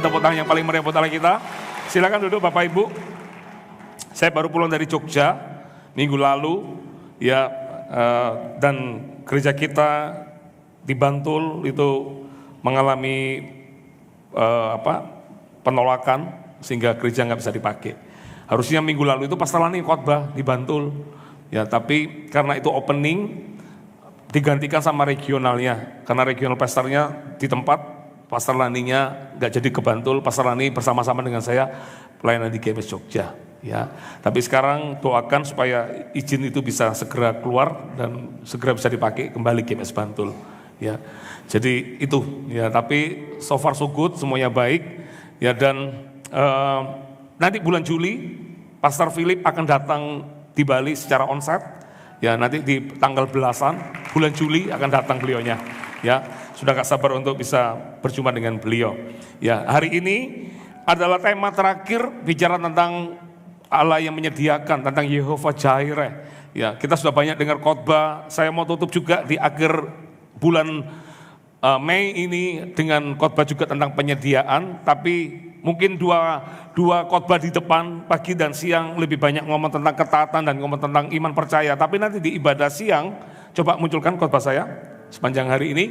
tepuk tangan yang paling meriah buat Allah kita. Silakan duduk Bapak Ibu. Saya baru pulang dari Jogja minggu lalu, ya, dan gereja kita di Bantul itu mengalami penolakan sehingga gereja nggak bisa dipakai. Harusnya minggu lalu itu Pastor Lani khotbah di Bantul, ya, tapi karena itu opening digantikan sama regionalnya, karena regional pastornya di tempat, Pastor Laninya nggak jadi ke Bantul, Pastor Lani bersama-sama dengan saya pelayanan di GMS Jogja, ya. Tapi sekarang doakan supaya izin itu bisa segera keluar dan segera bisa dipakai kembali GMS Bantul, ya. Jadi itu, ya. Tapi so far so good, semuanya baik, ya. Dan nanti bulan Juli Pastor Philip akan datang di Bali secara onsite, ya. Nanti di tanggal belasan bulan Juli akan datang beliaunya, ya. Sudah gak sabar untuk bisa berjumpa dengan beliau, ya. Hari ini adalah tema terakhir bicara tentang Allah yang menyediakan, tentang Yehova Jireh, ya. Kita sudah banyak dengar khotbah. Saya mau tutup juga di akhir bulan Mei ini dengan khotbah juga tentang penyediaan, tapi mungkin dua khotbah di depan, pagi dan siang lebih banyak ngomong tentang ketaatan dan ngomong tentang iman percaya. Tapi nanti di ibadah siang, coba munculkan khotbah saya sepanjang hari ini.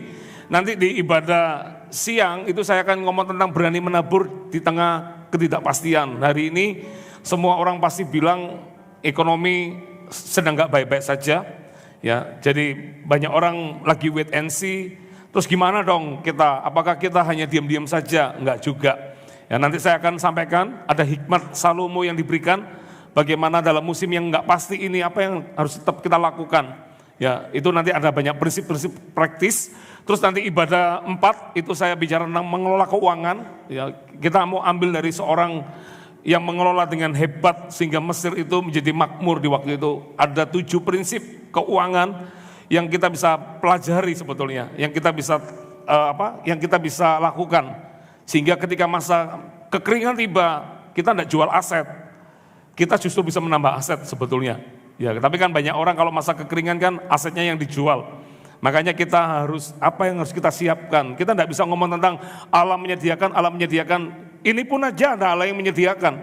Nanti di ibadah siang itu saya akan ngomong tentang berani menabur di tengah ketidakpastian. Hari ini semua orang pasti bilang ekonomi sedang gak baik-baik saja, ya. Jadi banyak orang lagi wait and see. Terus gimana dong kita? Apakah kita hanya diam-diam saja? Enggak juga. Ya, nanti saya akan sampaikan ada hikmat Salomo yang diberikan bagaimana dalam musim yang enggak pasti ini apa yang harus tetap kita lakukan. Ya, itu nanti ada banyak prinsip-prinsip praktis. Terus nanti ibadah 4 itu saya bicara tentang mengelola keuangan. Ya, kita mau ambil dari seorang yang mengelola dengan hebat sehingga Mesir itu menjadi makmur di waktu itu. Ada 7 prinsip keuangan yang kita bisa pelajari sebetulnya, yang kita bisa yang kita bisa lakukan sehingga ketika masa kekeringan tiba, kita tidak jual aset, kita justru bisa menambah aset sebetulnya. Ya, tapi kan banyak orang kalau masa kekeringan kan asetnya yang dijual. Makanya kita harus, apa yang harus kita siapkan? Kita tidak bisa ngomong tentang Allah menyediakan, Allah menyediakan. Ini pun aja ada Allah yang menyediakan.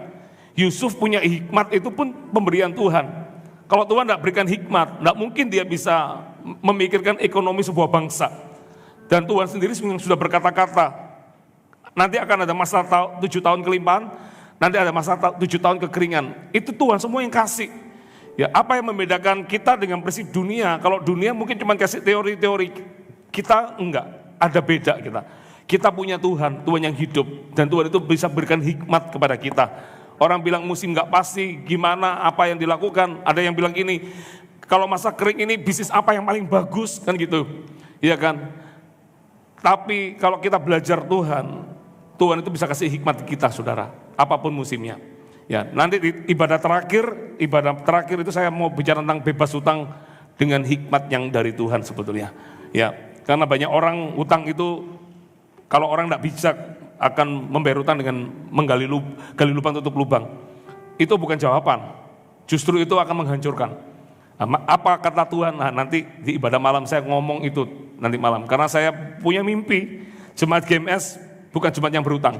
Yusuf punya hikmat, itu pun pemberian Tuhan. Kalau Tuhan tidak berikan hikmat, tidak mungkin dia bisa memikirkan ekonomi sebuah bangsa. Dan Tuhan sendiri sudah berkata-kata, nanti akan ada masa 7 tahun kelimpahan, nanti ada masa 7 tahun kekeringan. Itu Tuhan semua yang kasih. Ya, apa yang membedakan kita dengan prinsip dunia? Kalau dunia mungkin cuma kasih teori-teori, kita enggak, ada beda kita. Kita punya Tuhan, Tuhan yang hidup, dan Tuhan itu bisa berikan hikmat kepada kita. Orang bilang musim nggak pasti, gimana apa yang dilakukan. Ada yang bilang gini, kalau masa kering ini bisnis apa yang paling bagus, kan gitu, iya kan. Tapi kalau kita belajar Tuhan, Tuhan itu bisa kasih hikmat kita, saudara, apapun musimnya. Ya, nanti di ibadah terakhir itu saya mau bicara tentang bebas hutang dengan hikmat yang dari Tuhan sebetulnya. Ya, karena banyak orang hutang itu kalau orang nggak bijak akan membayar hutang dengan gali lubang tutup lubang. Itu bukan jawaban, justru itu akan menghancurkan. Nah, apa kata Tuhan? Nah, nanti di ibadah malam saya ngomong itu nanti malam. Karena saya punya mimpi, jemaat GMS bukan jemaat yang berhutang,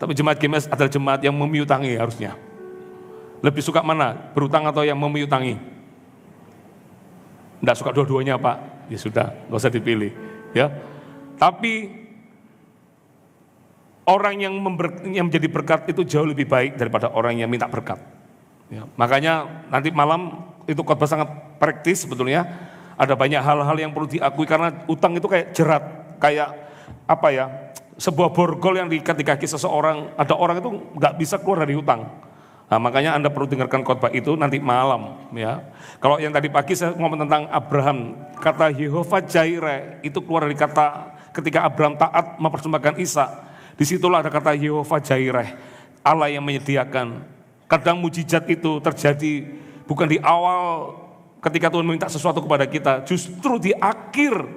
tapi jemaat GMS adalah jemaat yang memiutangi harusnya. Lebih suka mana? Berhutang atau yang memiutangi? Enggak suka dua-duanya Pak, ya sudah, nggak usah dipilih. Ya, tapi orang yang menjadi berkat itu jauh lebih baik daripada orang yang minta berkat. Ya, makanya nanti malam itu khotbah sangat praktis sebetulnya. Ada banyak hal-hal yang perlu diakui karena utang itu kayak jerat, kayak apa ya? Sebuah borgol yang diikat di kaki seseorang. Ada orang itu nggak bisa keluar dari utang. Nah, makanya Anda perlu dengarkan khotbah itu nanti malam. Ya, kalau yang tadi pagi saya ngomong tentang Abraham, kata Yehova Jireh itu keluar dari kata ketika Abraham taat mempersembahkan Ishak. Disitulah ada kata Yehova Jireh, Allah yang menyediakan. Kadang mujizat itu terjadi bukan di awal ketika Tuhan meminta sesuatu kepada kita, justru di akhir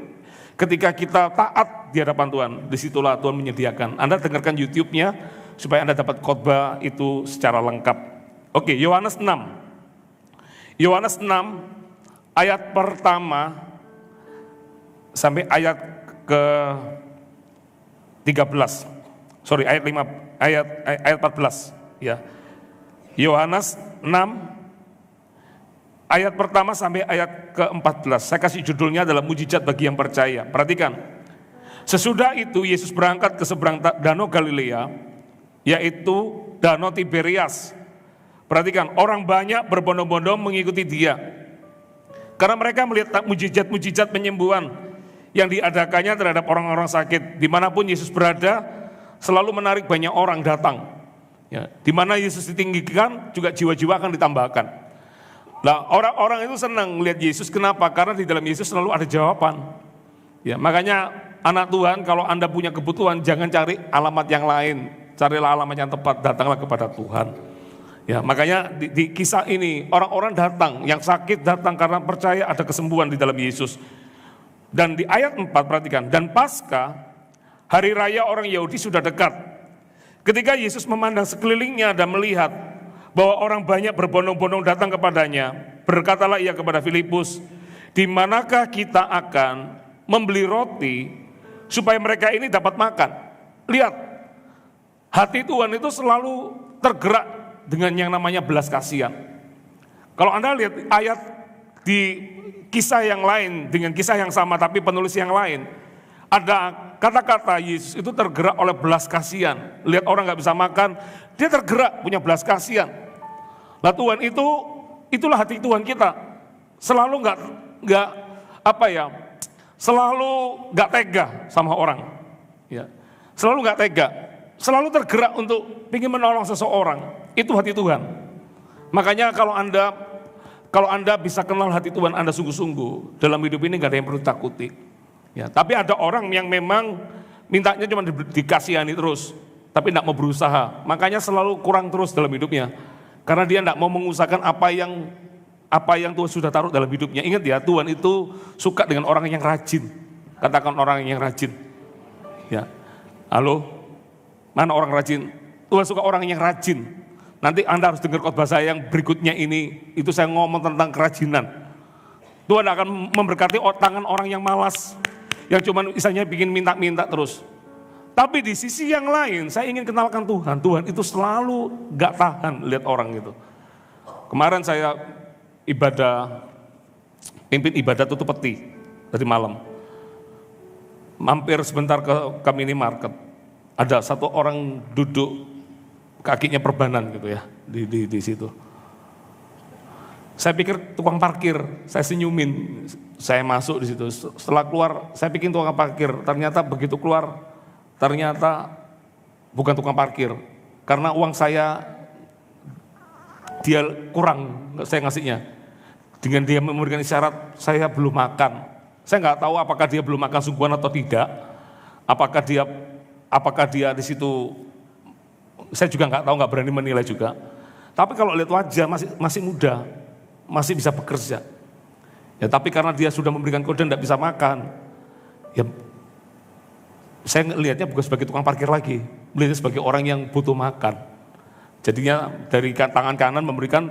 ketika kita taat di hadapan Tuhan, disitulah Tuhan menyediakan. Anda dengarkan YouTube-nya supaya Anda dapat khotbah itu secara lengkap. Oke, Yohanes 6. Yohanes 6 ayat pertama sampai ayat ke 13. Ayat ayat 14 ya. Yohanes 6 ayat pertama sampai ayat ke-14. Saya kasih judulnya adalah mujizat bagi yang percaya. Perhatikan. Sesudah itu Yesus berangkat ke seberang danau Galilea, yaitu danau Tiberias. Perhatikan, orang banyak berbondong-bondong mengikuti dia. Karena mereka melihat mujizat-mujizat penyembuhan yang diadakannya terhadap orang-orang sakit. Dimanapun Yesus berada, selalu menarik banyak orang datang. Ya, di mana Yesus ditinggikan, juga jiwa-jiwa akan ditambahkan. Nah, orang-orang itu senang melihat Yesus. Kenapa? Karena di dalam Yesus selalu ada jawaban. Ya, makanya anak Tuhan, kalau Anda punya kebutuhan, jangan cari alamat yang lain. Carilah alamat yang tepat, datanglah kepada Tuhan. Ya, makanya di kisah ini orang-orang datang, yang sakit datang karena percaya ada kesembuhan di dalam Yesus. Dan di ayat 4 perhatikan, dan Paskah, hari raya orang Yahudi sudah dekat. Ketika Yesus memandang sekelilingnya dan melihat bahwa orang banyak berbondong-bondong datang kepadanya, berkatalah ia kepada Filipus, di manakah kita akan membeli roti supaya mereka ini dapat makan? Lihat, hati Tuhan itu selalu tergerak dengan yang namanya belas kasihan. Kalau Anda lihat ayat di kisah yang lain dengan kisah yang sama tapi penulis yang lain, ada kata-kata Yesus itu tergerak oleh belas kasihan. Lihat orang nggak bisa makan, dia tergerak punya belas kasihan. Nah Tuhan itulah hati Tuhan kita. Selalu selalu nggak tega sama orang. Ya, selalu nggak tega, selalu tergerak untuk ingin menolong seseorang. Itu hati Tuhan. Makanya kalau Anda bisa kenal hati Tuhan Anda sungguh-sungguh, dalam hidup ini nggak ada yang perlu takuti. Ya, tapi ada orang yang memang mintanya cuma dikasihani terus, tapi tidak mau berusaha. Makanya selalu kurang terus dalam hidupnya. Karena dia tidak mau mengusahakan apa yang Tuhan sudah taruh dalam hidupnya. Ingat ya, Tuhan itu suka dengan orang yang rajin. Katakan orang yang rajin. Ya, halo, mana orang rajin? Tuhan suka orang yang rajin. Nanti Anda harus dengar khotbah saya yang berikutnya ini. Itu saya ngomong tentang kerajinan. Tuhan akan memberkati tangan orang yang malas, yang cuma misalnya bikin minta-minta terus. Tapi di sisi yang lain, saya ingin kenalkan Tuhan. Tuhan itu selalu gak tahan lihat orang gitu. Kemarin saya pimpin ibadah tutup peti dari malam. Mampir sebentar ke minimarket. Ada satu orang duduk, kakinya perbanan gitu ya, di situ. Saya pikir tukang parkir, saya senyumin, saya masuk di situ. Setelah keluar, saya pikir tukang parkir. Ternyata begitu keluar, ternyata bukan tukang parkir. Karena uang saya, dia kurang, saya ngasihnya. Dengan dia memberikan isyarat, saya belum makan. Saya nggak tahu apakah dia belum makan sungguhan atau tidak. Apakah dia di situ, saya juga nggak tahu, nggak berani menilai juga. Tapi kalau lihat wajah masih muda, masih bisa bekerja. Ya, tapi karena dia sudah memberikan kode tidak bisa makan, ya saya lihatnya bukan sebagai tukang parkir lagi, melihatnya sebagai orang yang butuh makan. Jadinya dari tangan kanan memberikan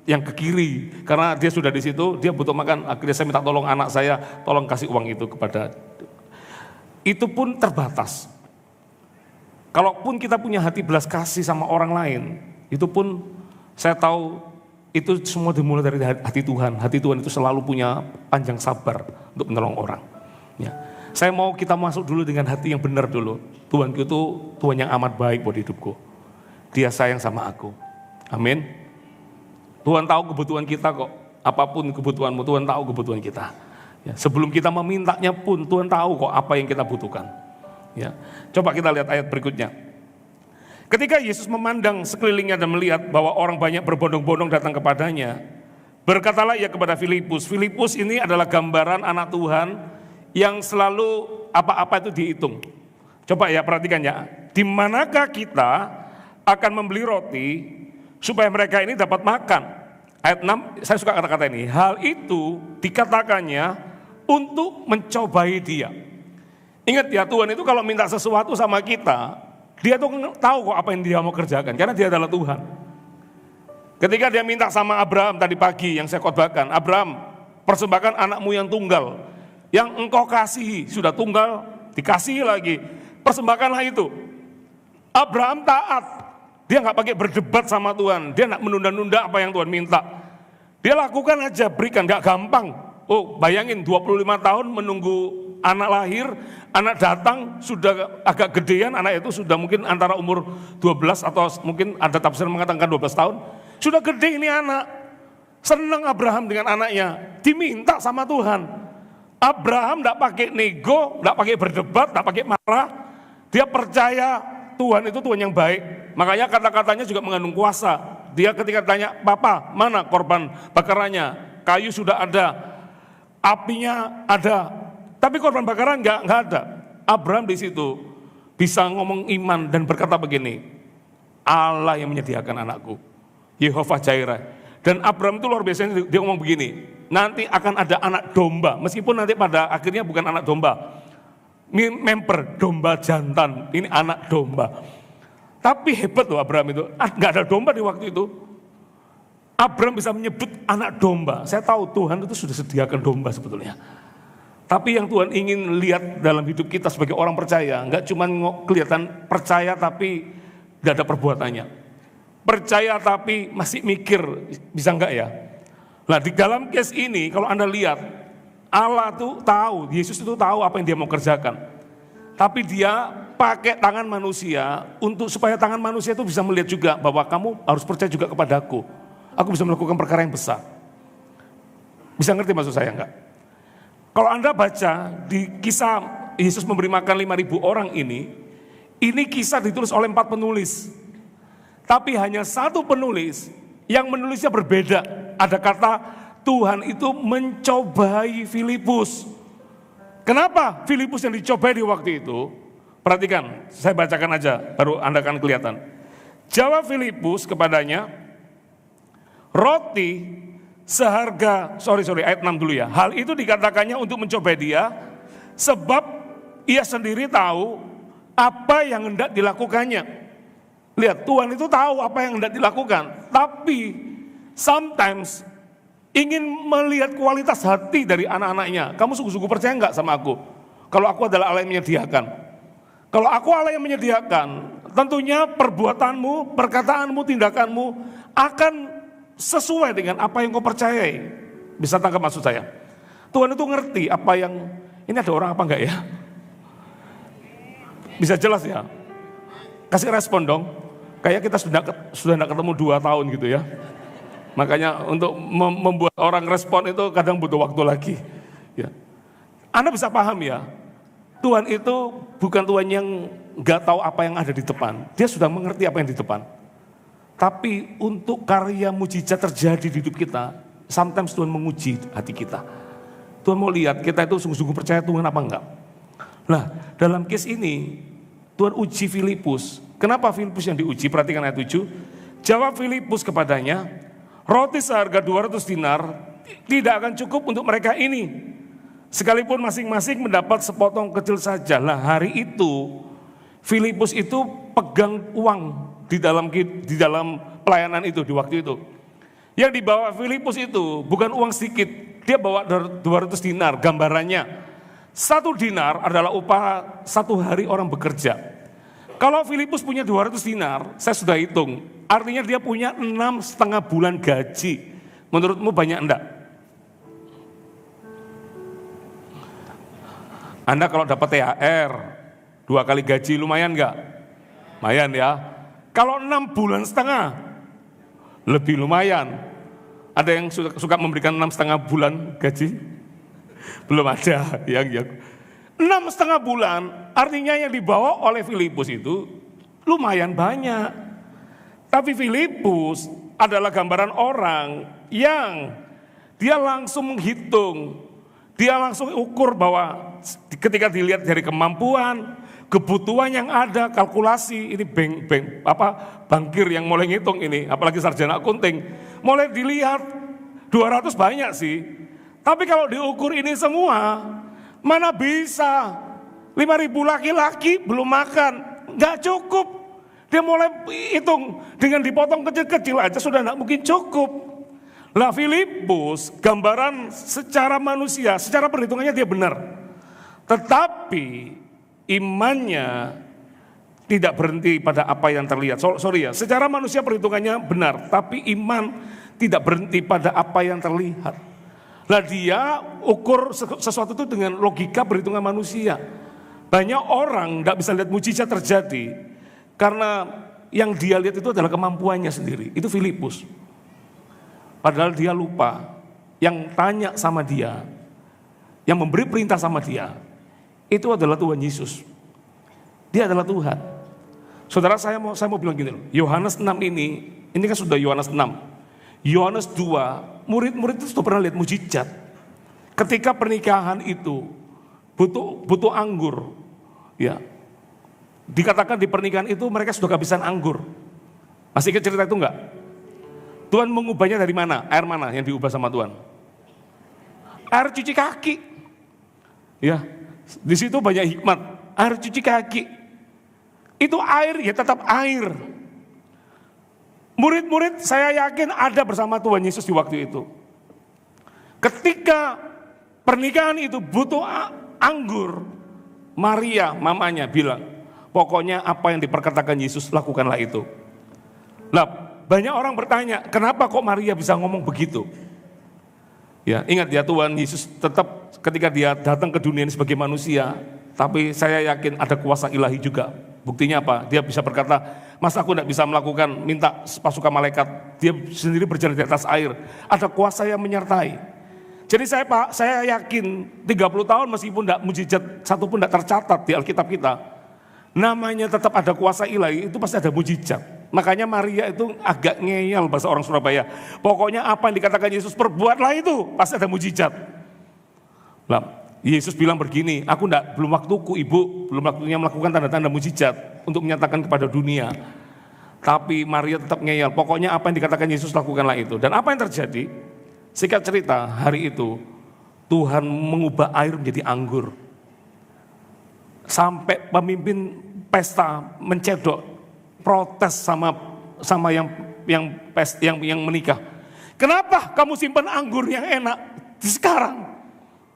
yang ke kiri, karena dia sudah di situ, dia butuh makan. Akhirnya saya minta tolong anak saya, tolong kasih uang itu kepada. Itu pun terbatas. Kalaupun kita punya hati belas kasih sama orang lain, itu pun saya tahu itu semua dimulai dari hati Tuhan. Hati Tuhan itu selalu punya panjang sabar untuk menolong orang. Ya. Saya mau kita masuk dulu dengan hati yang benar dulu. Tuhanku itu Tuhan yang amat baik buat hidupku. Dia sayang sama aku. Amin. Tuhan tahu kebutuhan kita kok. Apapun kebutuhanmu, Tuhan tahu kebutuhan kita. Ya. Sebelum kita memintanya pun, Tuhan tahu kok apa yang kita butuhkan. Ya. Coba kita lihat ayat berikutnya. Ketika Yesus memandang sekelilingnya dan melihat bahwa orang banyak berbondong-bondong datang kepadanya, berkatalah ia kepada Filipus. Filipus ini adalah gambaran anak Tuhan yang selalu apa-apa itu dihitung. Coba ya perhatikan ya, di manakah kita akan membeli roti supaya mereka ini dapat makan? Ayat 6, saya suka kata-kata ini. Hal itu dikatakannya untuk mencobai dia. Ingat ya, Tuhan itu kalau minta sesuatu sama kita, dia tuh tahu kok apa yang dia mau kerjakan, karena dia adalah Tuhan. Ketika dia minta sama Abraham tadi pagi yang saya khotbahkan, Abraham, persembahkan anakmu yang tunggal, yang engkau kasihi, sudah tunggal, dikasihi lagi, persembahkanlah itu. Abraham taat. Dia nggak pakai berdebat sama Tuhan. Dia nggak menunda-nunda apa yang Tuhan minta. Dia lakukan aja, berikan, nggak gampang. Oh, bayangin 25 tahun menunggu anak lahir, anak datang, sudah agak gedean, anak itu sudah mungkin antara umur 12 atau mungkin ada tafsir mengatakan 12 tahun. Sudah gede ini anak. Senang Abraham dengan anaknya, diminta sama Tuhan. Abraham tidak pakai nego, tidak pakai berdebat, tidak pakai marah. Dia percaya Tuhan itu Tuhan yang baik. Makanya kata-katanya juga mengandung kuasa. Dia ketika tanya, Papa, mana korban bakarannya? Kayu sudah ada, apinya ada, tapi korban bakaran nggak ada. Abraham di situ bisa ngomong iman dan berkata begini, Allah yang menyediakan anakku, Yehova Jireh. Dan Abraham itu luar biasa, dia ngomong begini, nanti akan ada anak domba, meskipun nanti pada akhirnya bukan anak domba, memper domba jantan, ini anak domba. Tapi hebat loh Abraham itu, nggak ada domba di waktu itu. Abraham bisa menyebut anak domba. Saya tahu Tuhan itu sudah sediakan domba sebetulnya. Tapi yang Tuhan ingin lihat dalam hidup kita sebagai orang percaya, nggak cuma kelihatan percaya tapi nggak ada perbuatannya. Percaya tapi masih mikir, bisa nggak ya? Nah di dalam case ini kalau Anda lihat, Allah tuh tahu, Yesus itu tahu apa yang dia mau kerjakan. Tapi dia pakai tangan manusia untuk supaya tangan manusia itu bisa melihat juga bahwa kamu harus percaya juga kepadaku. Aku bisa melakukan perkara yang besar. Bisa ngerti maksud saya enggak? Kalau Anda baca di kisah Yesus memberi makan 5.000 orang ini kisah ditulis oleh 4 penulis. Tapi hanya satu penulis yang menulisnya berbeda. Ada kata Tuhan itu mencobai Filipus. Kenapa Filipus yang dicobai di waktu itu? Perhatikan, saya bacakan aja, baru Anda akan kelihatan. Jawab Filipus kepadanya, roti seharga, ayat 6 dulu ya. Hal itu dikatakannya untuk mencobai dia, sebab ia sendiri tahu apa yang hendak dilakukannya. Lihat, Tuhan itu tahu apa yang hendak dilakukan, tapi sometimes ingin melihat kualitas hati dari anak-anaknya. Kamu sungguh-sungguh percaya enggak sama aku? Kalau aku adalah Allah yang menyediakan. Kalau aku Allah yang menyediakan, tentunya perbuatanmu, perkataanmu, tindakanmu akan sesuai dengan apa yang kau percayai. Bisa tangkap maksud saya? Tuhan itu ngerti apa yang, ini ada orang apa enggak ya? Bisa jelas ya? Kasih respon dong. Kayak kita sudah enggak ketemu 2 tahun gitu ya. Makanya untuk membuat orang respon itu kadang butuh waktu lagi. Ya. Anda bisa paham ya, Tuhan itu bukan Tuhan yang nggak tahu apa yang ada di depan. Dia sudah mengerti apa yang di depan. Tapi untuk karya mujizat terjadi di hidup kita, sometimes Tuhan menguji hati kita. Tuhan mau lihat kita itu sungguh-sungguh percaya Tuhan apa enggak. Nah, dalam case ini, Tuhan uji Filipus. Kenapa Filipus yang diuji? Perhatikan ayat 7. Jawab Filipus kepadanya, roti seharga 200 dinar tidak akan cukup untuk mereka ini. Sekalipun masing-masing mendapat sepotong kecil saja. Lah hari itu Filipus itu pegang uang di dalam pelayanan itu di waktu itu. Yang dibawa Filipus itu bukan uang sedikit. Dia bawa 200 dinar, gambarannya 1 dinar adalah upah 1 hari orang bekerja. Kalau Filipus punya 200 dinar, saya sudah hitung, artinya dia punya 6,5 bulan gaji. Menurutmu banyak enggak? Anda kalau dapat THR 2 kali gaji lumayan enggak? Lumayan ya. Kalau 6,5 bulan lebih lumayan. Ada yang suka memberikan 6,5 bulan gaji? Belum ada yang 6,5 bulan, artinya yang dibawa oleh Filipus itu lumayan banyak. Tapi Filipus adalah gambaran orang yang dia langsung menghitung, dia langsung ukur bahwa ketika dilihat dari kemampuan, kebutuhan yang ada, kalkulasi, ini bankir yang mulai ngitung ini, apalagi sarjana akunting, mulai dilihat 200 banyak sih. Tapi kalau diukur ini semua, mana bisa 5.000 laki-laki belum makan, nggak cukup. Dia mulai hitung dengan dipotong kecil-kecil aja sudah nggak mungkin cukup. Lah Filipus gambaran secara manusia, secara perhitungannya dia benar. Tetapi imannya tidak berhenti pada apa yang terlihat. Sorry ya, secara manusia perhitungannya benar, tapi iman tidak berhenti pada apa yang terlihat. Lah dia ukur sesuatu itu dengan logika perhitungan manusia. Banyak orang tidak bisa lihat mujizat terjadi karena yang dia lihat itu adalah kemampuannya sendiri. Itu Filipus. Padahal dia lupa, yang tanya sama dia, yang memberi perintah sama dia, itu adalah Tuhan Yesus. Dia adalah Tuhan. Saudara, saya mau bilang gini loh. Yohanes 6 ini kan sudah Yohanes 6. Yohanes 2, murid-murid itu sudah pernah lihat mujizat. Ketika pernikahan itu butuh anggur, ya. Dikatakan di pernikahan itu mereka sudah kehabisan anggur. Masih ingat cerita itu enggak? Tuhan mengubahnya dari mana? Air mana yang diubah sama Tuhan? Air cuci kaki. Ya, di situ banyak hikmat. Air cuci kaki. Itu air ya tetap air. Murid-murid saya yakin ada bersama Tuhan Yesus di waktu itu. Ketika pernikahan itu butuh anggur, Maria mamanya bilang, pokoknya apa yang diperkatakan Yesus lakukanlah itu. Lah, banyak orang bertanya, kenapa kok Maria bisa ngomong begitu? Ya, ingat ya, Tuhan Yesus tetap ketika dia datang ke dunia ini sebagai manusia, tapi saya yakin ada kuasa ilahi juga. Buktinya apa? Dia bisa berkata, masa aku tidak bisa melakukan, minta pasukan malaikat, dia sendiri berjalan di atas air. Ada kuasa yang menyertai. Jadi saya yakin 30 tahun meskipun tidak mujizat satu pun tidak tercatat di Alkitab kita, namanya tetap ada kuasa ilahi, itu pasti ada mujizat. Makanya Maria itu agak ngeyel bahasa orang Surabaya. Pokoknya apa yang dikatakan Yesus perbuatlah itu, pasti ada mujizat. Lah, Yesus bilang begini, belum waktuku ibu, belum waktunya melakukan tanda-tanda mujizat untuk menyatakan kepada dunia. Tapi Maria tetap ngeyel, pokoknya apa yang dikatakan Yesus lakukanlah itu. Dan apa yang terjadi? Singkat cerita, hari itu Tuhan mengubah air menjadi anggur. Sampai pemimpin pesta mencedok, protes sama yang menikah. Kenapa kamu simpan anggur yang enak di sekarang?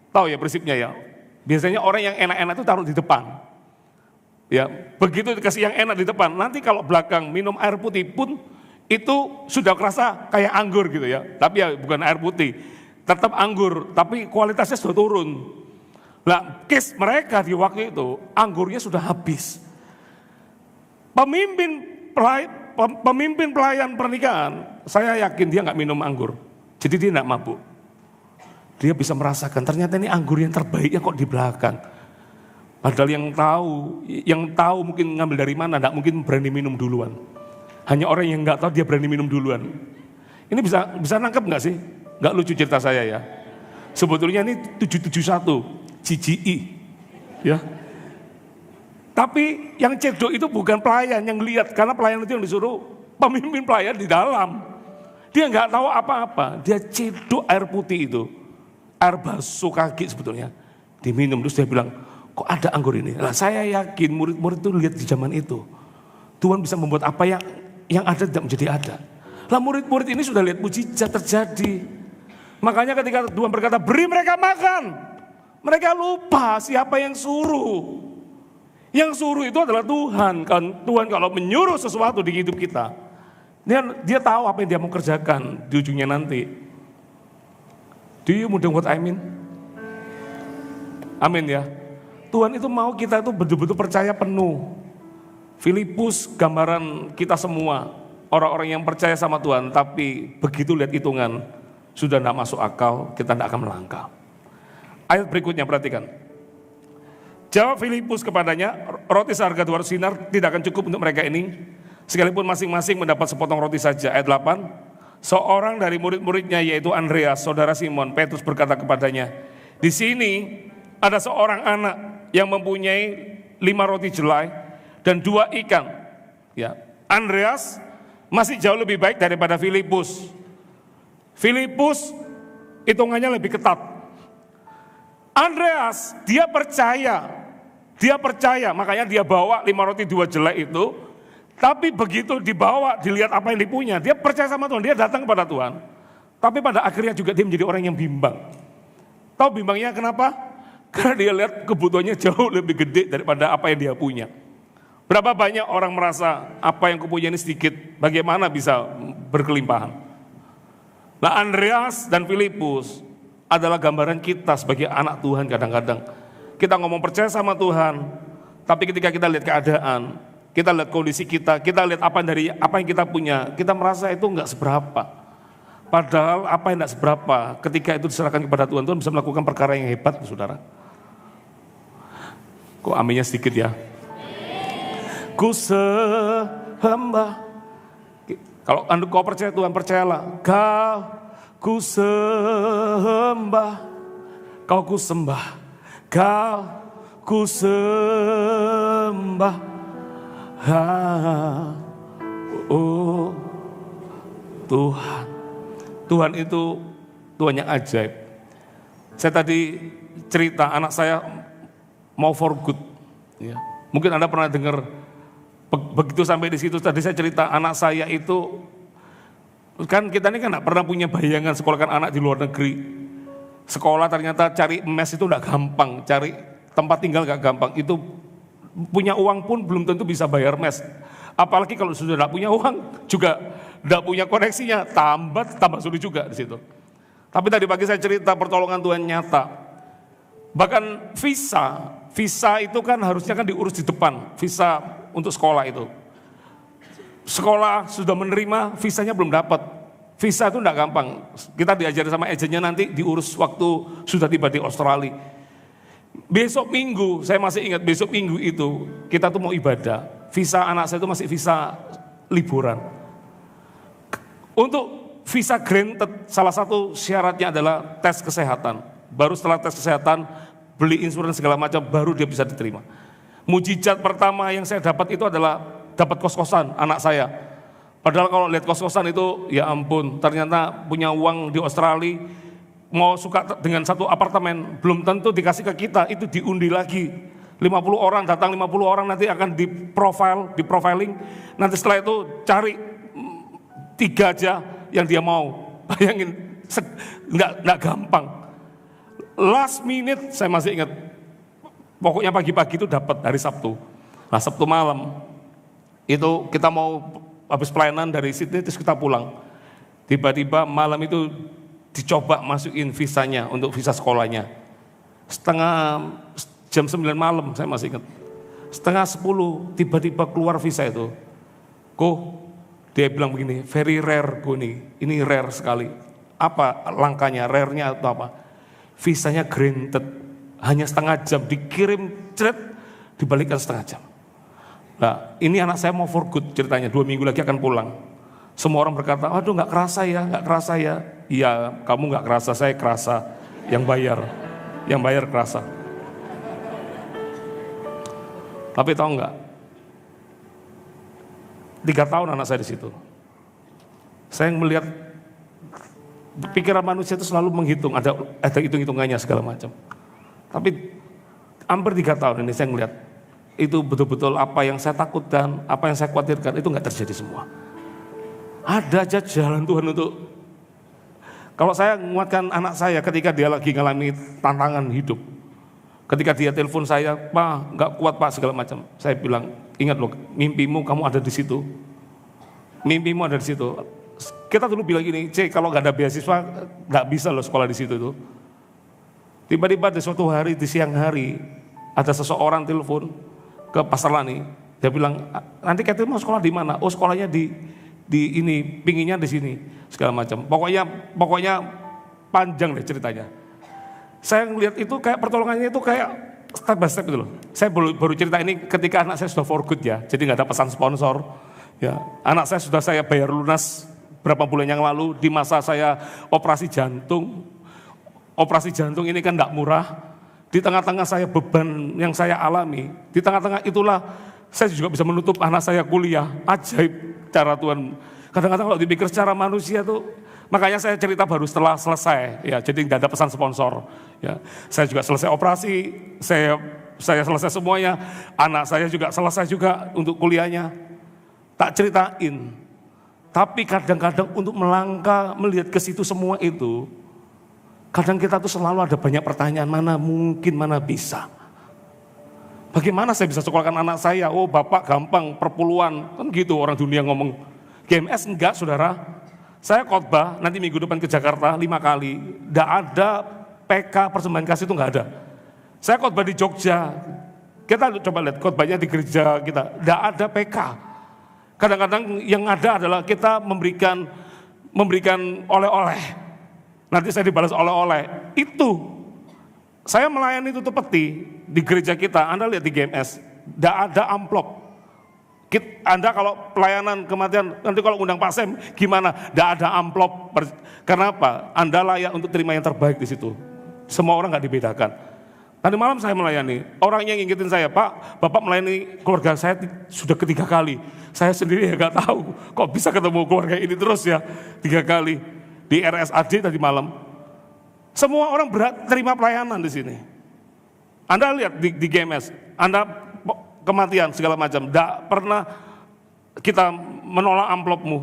Tahu ya prinsipnya ya. Biasanya orang yang enak-enak itu taruh di depan. Ya, begitu dikasih yang enak di depan, nanti kalau belakang minum air putih pun itu sudah kerasa kayak anggur gitu ya. Tapi ya bukan air putih, tetap anggur, tapi kualitasnya sudah turun. Nah, case mereka di waktu itu anggurnya sudah habis. Pemimpin pelayan pernikahan, saya yakin dia nggak minum anggur, jadi dia nggak mabuk. Dia bisa merasakan ternyata ini anggur yang terbaiknya kok di belakang. Padahal yang tahu mungkin ngambil dari mana, nggak mungkin berani minum duluan. Hanya orang yang nggak tahu dia berani minum duluan. Ini bisa nangkep nggak sih? Nggak lucu cerita saya ya. Sebetulnya ini 771 CGI, ya. Tapi yang cedok itu bukan pelayan yang lihat, karena pelayan itu yang disuruh pemimpin pelayan di dalam. Dia nggak tahu apa-apa, dia cedok air putih itu, air basuh kaki sebetulnya, diminum. Terus dia bilang, kok ada anggur ini? Nah, saya yakin murid-murid itu lihat di zaman itu, Tuhan bisa membuat apa yang ada tidak menjadi ada. Lah murid-murid ini sudah lihat mujizat terjadi. Makanya ketika Tuhan berkata, beri mereka makan, mereka lupa siapa yang suruh. Yang suruh itu adalah Tuhan. Kan Tuhan kalau menyuruh sesuatu di hidup kita, dia tahu apa yang dia mau kerjakan di ujungnya nanti. Do you know what I mean? Amin ya. Tuhan itu mau kita itu betul-betul percaya penuh. Filipus gambaran kita semua, orang-orang yang percaya sama Tuhan, tapi begitu lihat hitungan, sudah tidak masuk akal, kita tidak akan melangkah. Ayat berikutnya perhatikan. Jawab Filipus kepadanya, roti seharga 200 dinar tidak akan cukup untuk mereka ini, sekalipun masing-masing mendapat sepotong roti saja. Ayat 8, seorang dari murid-muridnya yaitu Andreas, saudara Simon, Petrus berkata kepadanya, di sini ada seorang anak yang mempunyai 5 roti jelai dan 2 ikan. Ya, Andreas masih jauh lebih baik daripada Filipus. Filipus hitungannya lebih ketat. Andreas dia percaya, makanya dia bawa 5 roti 2 jelai itu. Tapi begitu dibawa, dilihat apa yang dipunya, dia percaya sama Tuhan, dia datang kepada Tuhan. Tapi pada akhirnya juga dia menjadi orang yang bimbang. Tahu bimbangnya kenapa? Karena dia lihat kebutuhannya jauh lebih gede daripada apa yang dia punya. Berapa banyak orang merasa apa yang kupunya ini sedikit, bagaimana bisa berkelimpahan. Nah, Andreas dan Filipus adalah gambaran kita sebagai anak Tuhan. Kadang-kadang kita ngomong percaya sama Tuhan, tapi ketika kita lihat keadaan, kita lihat kondisi kita lihat apa yang kita punya, kita merasa itu enggak seberapa. Padahal apa yang enggak seberapa, ketika itu diserahkan kepada Tuhan, Tuhan bisa melakukan perkara yang hebat, saudara. Kok aminnya sedikit ya? Ku sembah. Kalau kau percaya Tuhan, percayalah. Ku sembah. Kau ku sembah. Kau ku sembah. Oh Tuhan. Tuhan itu Tuhan yang ajaib. Saya tadi cerita anak saya mau for good. Ya. Mungkin Anda pernah dengar. Begitu sampai di situ tadi saya cerita anak saya itu, kan kita ini kan gak pernah punya bayangan sekolahkan anak di luar negeri. Sekolah ternyata cari mes itu gak gampang, cari tempat tinggal gak gampang. Itu punya uang pun belum tentu bisa bayar mes. Apalagi kalau sudah gak punya uang, juga gak punya koneksinya, tambah sulit juga di situ. Tapi tadi pagi saya cerita pertolongan Tuhan nyata. Bahkan visa itu kan harusnya kan diurus di depan, visa untuk sekolah itu. Sekolah sudah menerima, visanya belum dapat. Visa itu enggak gampang. Kita diajari sama agennya nanti diurus waktu sudah tiba di Australia. Besok Minggu, saya masih ingat besok Minggu itu kita tuh mau ibadah. Visa anak saya itu masih visa liburan. Untuk visa granted, salah satu syaratnya adalah tes kesehatan. Baru setelah tes kesehatan, beli insurans segala macam, baru dia bisa diterima. Mujizat pertama yang saya dapat itu adalah dapat kos-kosan anak saya. Padahal kalau lihat kos-kosan itu, ya ampun, ternyata punya uang di Australia, mau suka dengan satu apartemen, belum tentu dikasih ke kita, itu diundi lagi. 50 orang, datang 50 orang nanti akan di profiling, nanti setelah itu cari 3 aja yang dia mau. Bayangin, nggak gampang. Last minute saya masih ingat, pokoknya pagi-pagi itu dapat hari Sabtu. Nah Sabtu malam itu kita mau habis pelayanan dari Sydney terus kita pulang. Tiba-tiba malam itu dicoba masukin visanya untuk visa sekolahnya. Jam 9 malam saya masih ingat. 9:30 tiba-tiba keluar visa itu. Dia bilang begini, very rare ini rare sekali. Apa langkahnya, rare-nya atau apa? Visanya granted. Hanya setengah jam, dikirim dibalikan setengah jam. Nah ini anak saya mau for good ceritanya, 2 minggu lagi akan pulang. Semua orang berkata, aduh gak kerasa ya. Iya kamu gak kerasa, saya kerasa. Yang bayar kerasa. Tapi tahu gak, 3 tahun anak saya di situ. Saya melihat pikiran manusia itu selalu menghitung, ada hitung-hitungannya segala macam. Tapi hampir 3 tahun ini saya melihat itu betul-betul apa yang saya takutkan, apa yang saya khawatirkan itu nggak terjadi semua. Ada aja jalan Tuhan untuk. Kalau saya menguatkan anak saya ketika dia lagi mengalami tantangan hidup, ketika dia telepon saya, Pak nggak kuat Pak segala macam, saya bilang ingat loh, mimpimu kamu ada di situ, mimpimu ada di situ. Kita dulu bilang gini, kalau nggak ada beasiswa nggak bisa loh sekolah di situ tuh. Tiba-tiba di suatu hari, di siang hari, ada seseorang telepon ke Pasar Lani. Dia bilang, nanti Catherine mau sekolah di mana? Oh sekolahnya di ini, pinginnya di sini, segala macam. Pokoknya panjang deh ceritanya. Saya ngelihat itu kayak pertolongannya itu kayak step by step itu loh. Saya baru cerita ini ketika anak saya sudah for good ya, jadi nggak ada pesan sponsor. Ya, anak saya sudah saya bayar lunas berapa bulan yang lalu di masa saya operasi jantung. Operasi jantung ini kan tidak murah. Di tengah-tengah saya beban yang saya alami, di tengah-tengah itulah saya juga bisa menutup anak saya kuliah. Ajaib cara Tuhan. Kadang-kadang kalau dipikir secara manusia tuh, makanya saya cerita baru setelah selesai. Ya, jadi tidak ada pesan sponsor. Ya, saya juga selesai operasi, saya selesai semuanya. Anak saya juga selesai juga untuk kuliahnya. Tak ceritain. Tapi kadang-kadang untuk melangkah melihat ke situ semua itu, kadang kita tuh selalu ada banyak pertanyaan, mana mungkin, mana bisa. Bagaimana saya bisa sekolahkan anak saya? Oh bapak gampang, perpuluhan. Kan gitu orang dunia ngomong. GMS enggak saudara. Saya khotbah nanti minggu depan ke Jakarta 5 kali. Enggak ada PK persembahan kasih itu enggak ada. Saya khotbah di Jogja. Kita coba lihat khotbahnya di gereja kita. Enggak ada PK. Kadang-kadang yang ada adalah kita memberikan oleh-oleh. Nanti saya dibalas oleh-oleh. Itu saya melayani tutup peti di gereja kita, Anda lihat di GMS, tidak ada amplop. Anda kalau pelayanan kematian, nanti kalau undang Pak Sem, gimana? Tidak ada amplop. Karena apa? Anda layak untuk terima yang terbaik di situ. Semua orang nggak dibedakan. Tadi malam saya melayani, orang yang ngingetin saya, Pak, Bapak melayani keluarga saya sudah ketiga kali. Saya sendiri ya nggak tahu, kok bisa ketemu keluarga ini terus ya, 3 kali. Di RSAD tadi malam. Semua orang terima pelayanan di sini. Anda lihat di GMS, Anda kematian segala macam, tidak pernah kita menolak amplopmu.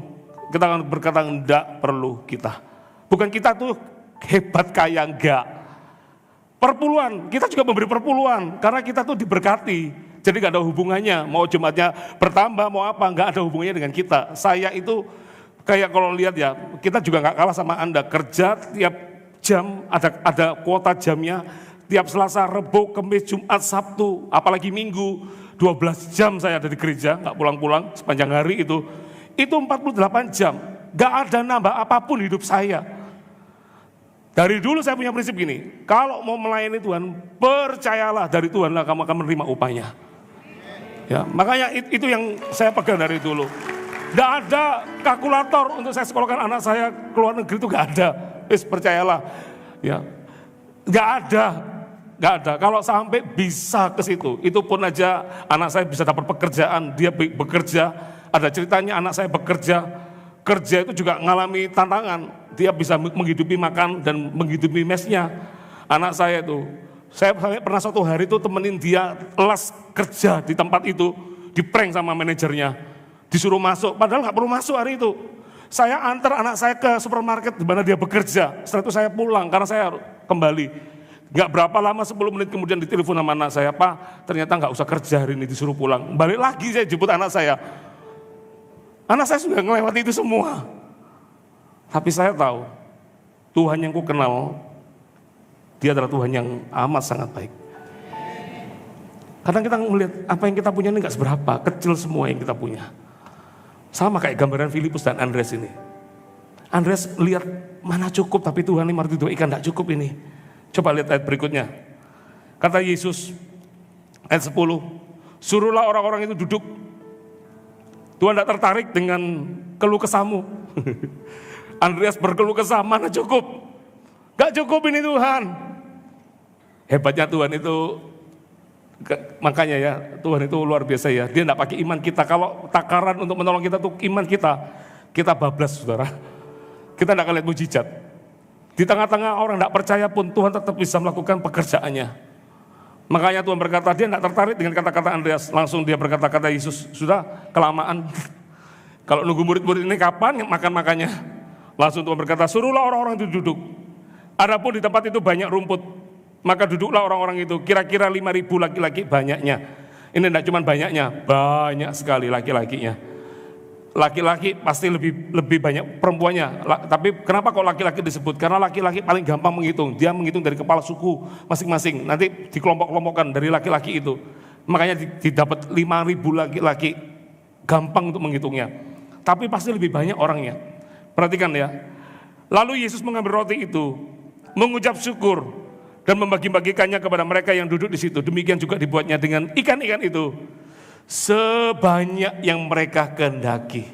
Kita akan berkata tidak perlu kita. Bukan kita tuh hebat kaya, enggak. Perpuluhan, kita juga memberi perpuluhan karena kita tuh diberkati. Jadi nggak ada hubungannya, mau jemaatnya bertambah, mau apa, nggak ada hubungannya dengan kita. Saya itu kayak kalau lihat ya, kita juga nggak kalah sama Anda, kerja tiap jam, ada kuota jamnya, tiap Selasa, Rebo, Kamis, Jumat, Sabtu, apalagi Minggu, 12 jam saya ada di gereja, nggak pulang-pulang sepanjang hari itu 48 jam, nggak ada nambah apapun hidup saya. Dari dulu saya punya prinsip gini, kalau mau melayani Tuhan, percayalah dari Tuhanlah kamu akan menerima upahnya. Ya, makanya itu yang saya pegang dari dulu. Nggak ada kalkulator untuk saya sekolahkan anak saya ke luar negeri, itu nggak ada. Percayalah, ya, nggak ada. Kalau sampai bisa ke situ, itu pun aja anak saya bisa dapat pekerjaan, dia bekerja. Ada ceritanya anak saya bekerja, kerja itu juga ngalami tantangan. Dia bisa menghidupi makan dan menghidupi mesnya. Anak saya itu, saya pernah suatu hari itu temenin dia les kerja di tempat itu, diprank sama manajernya, disuruh masuk, padahal nggak perlu masuk hari itu. Saya antar anak saya ke supermarket di mana dia bekerja. Setelah itu saya pulang karena saya harus kembali. Gak berapa lama, 10 menit kemudian ditelepon sama anak saya, Pak, ternyata gak usah kerja hari ini, disuruh pulang. Balik lagi saya jemput anak saya. Anak saya sudah melewati itu semua. Tapi saya tahu, Tuhan yang ku kenal, dia adalah Tuhan yang amat sangat baik. Kadang kita melihat apa yang kita punya ini gak seberapa, kecil semua yang kita punya. Sama kayak gambaran Filipus dan Andreas ini. Andreas lihat mana cukup, tapi Tuhan 5.000 ikan tidak cukup ini. Coba lihat ayat berikutnya. Kata Yesus, ayat 10, suruhlah orang-orang itu duduk. Tuhan tidak tertarik dengan keluh kesahmu. Andreas berkeluh kesah, mana cukup? Gak cukup ini Tuhan. Hebatnya Tuhan itu, makanya ya, Tuhan itu luar biasa ya. Dia tidak pakai iman kita. Kalau takaran untuk menolong kita tuh iman kita bablas saudara. Kita tidak akan lihat mujizat. Di tengah-tengah orang tidak percaya pun Tuhan tetap bisa melakukan pekerjaannya. Makanya Tuhan berkata dia tidak tertarik dengan kata-kata Andreas. Langsung dia berkata, kata Yesus, sudah kelamaan. Kalau nunggu murid-murid ini kapan makan-makannya? Langsung Tuhan berkata, suruhlah orang-orang itu duduk. Adapun di tempat itu banyak rumput, maka duduklah orang-orang itu. Kira-kira 5.000 laki-laki banyaknya. Ini tidak cuma banyaknya, banyak sekali laki-lakinya. Laki-laki pasti lebih banyak perempuannya. Tapi kenapa kok laki-laki disebut? Karena laki-laki paling gampang menghitung. Dia menghitung dari kepala suku masing-masing. Nanti dikelompok-kelompokkan dari laki-laki itu. Makanya didapat 5.000 laki-laki. Gampang untuk menghitungnya. Tapi pasti lebih banyak orangnya. Perhatikan ya. Lalu Yesus mengambil roti itu, mengucap syukur dan membagi-bagikannya kepada mereka yang duduk di situ. Demikian juga dibuatnya dengan ikan-ikan itu. Sebanyak yang mereka kehendaki.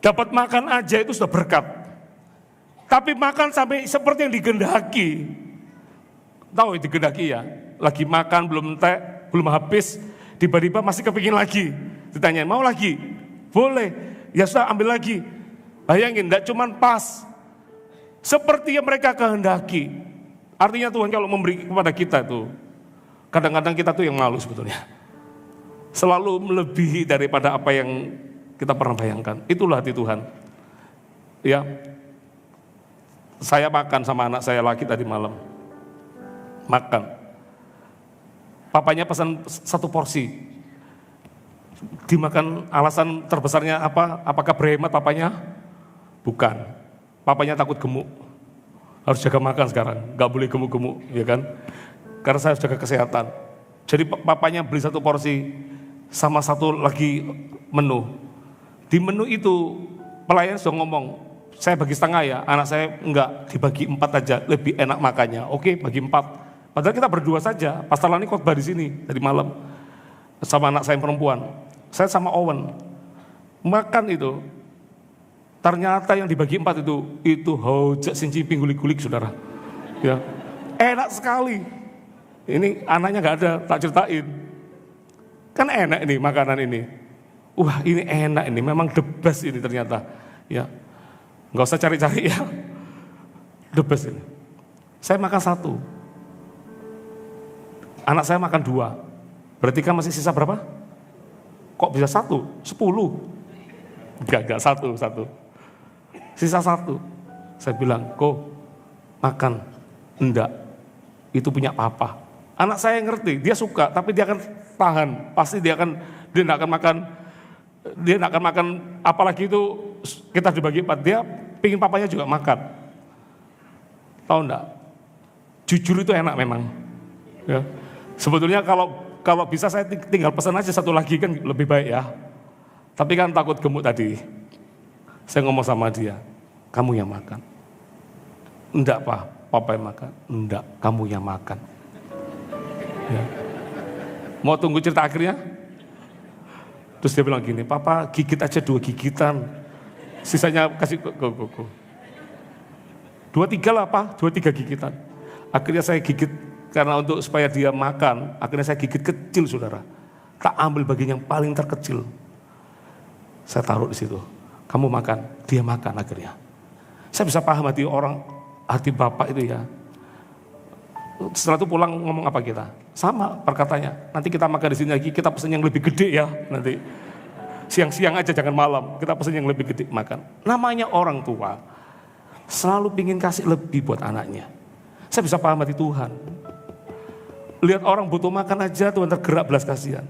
Dapat makan aja itu sudah berkat. Tapi makan sampai seperti yang digendaki. Tahu yang digendaki ya? Lagi makan belum belum habis, tiba-tiba masih kepingin lagi. Ditanyain, mau lagi? Boleh. Ya sudah ambil lagi. Bayangin, tidak cuma pas. Seperti yang mereka kehendaki. Artinya Tuhan kalau memberi kepada kita tuh, kadang-kadang kita tuh yang malu sebetulnya. Selalu melebihi daripada apa yang kita pernah bayangkan. Itulah hati Tuhan. Ya, saya makan sama anak saya laki tadi malam. Makan. Papanya pesan 1 porsi. Dimakan, alasan terbesarnya apa? Apakah berhemat papanya? Bukan. Papanya takut gemuk. Harus jaga makan sekarang, nggak boleh gemuk-gemuk, ya kan? Karena saya harus jaga kesehatan. Jadi papanya beli 1 porsi sama 1 lagi menu. Di menu itu pelayan sudah ngomong, saya bagi setengah ya, anak saya enggak, dibagi 4 aja, lebih enak makannya. Oke, bagi 4. Padahal kita berdua saja, Pastor Lani khotbah di sini tadi malam sama anak saya yang perempuan. Saya sama Owen makan itu, ternyata yang dibagi 4 itu hojak sinci gulik-gulik, saudara. Ya, enak sekali. Ini anaknya nggak ada, tak ceritain. Kan enak ini makanan ini. Wah, ini enak ini, memang the best ini ternyata. Ya, nggak usah cari-cari ya, the best ini. Saya makan 1. Anak saya makan 2, berarti kan masih sisa berapa? Kok bisa 1? 10? Enggak, 1. Sisa 1. Saya bilang, kok makan? Enggak, itu punya papa. Anak saya ngerti, dia suka, tapi dia akan tahan. Pasti dia tidak akan makan, apalagi itu kita dibagi 4, dia pingin papanya juga makan. Tahu enggak? Jujur itu enak memang. Ya. Sebetulnya kalau bisa saya tinggal pesan aja 1 lagi kan lebih baik ya. Tapi kan takut gemuk tadi. Saya ngomong sama dia, kamu yang makan. Enggak Pak, papa yang makan. Enggak, kamu yang makan. Ya. Mau tunggu cerita akhirnya? Terus dia bilang gini, papa gigit aja 2 gigitan. Sisanya kasih go. 2-3 lah Pak, 2-3 gigitan. Akhirnya saya gigit. Karena untuk supaya dia makan, akhirnya saya gigit kecil, saudara. Tak ambil bagian yang paling terkecil. Saya taruh di situ. Kamu makan, dia makan akhirnya. Saya bisa paham hati bapak itu ya. Setelah itu pulang ngomong apa kita? Sama perkataannya. Nanti kita makan di sini lagi, kita pesan yang lebih gede ya. Nanti siang-siang aja, jangan malam. Kita pesan yang lebih gede makan. Namanya orang tua selalu ingin kasih lebih buat anaknya. Saya bisa paham hati Tuhan. Lihat orang butuh makan aja Tuhan tergerak belas kasihan.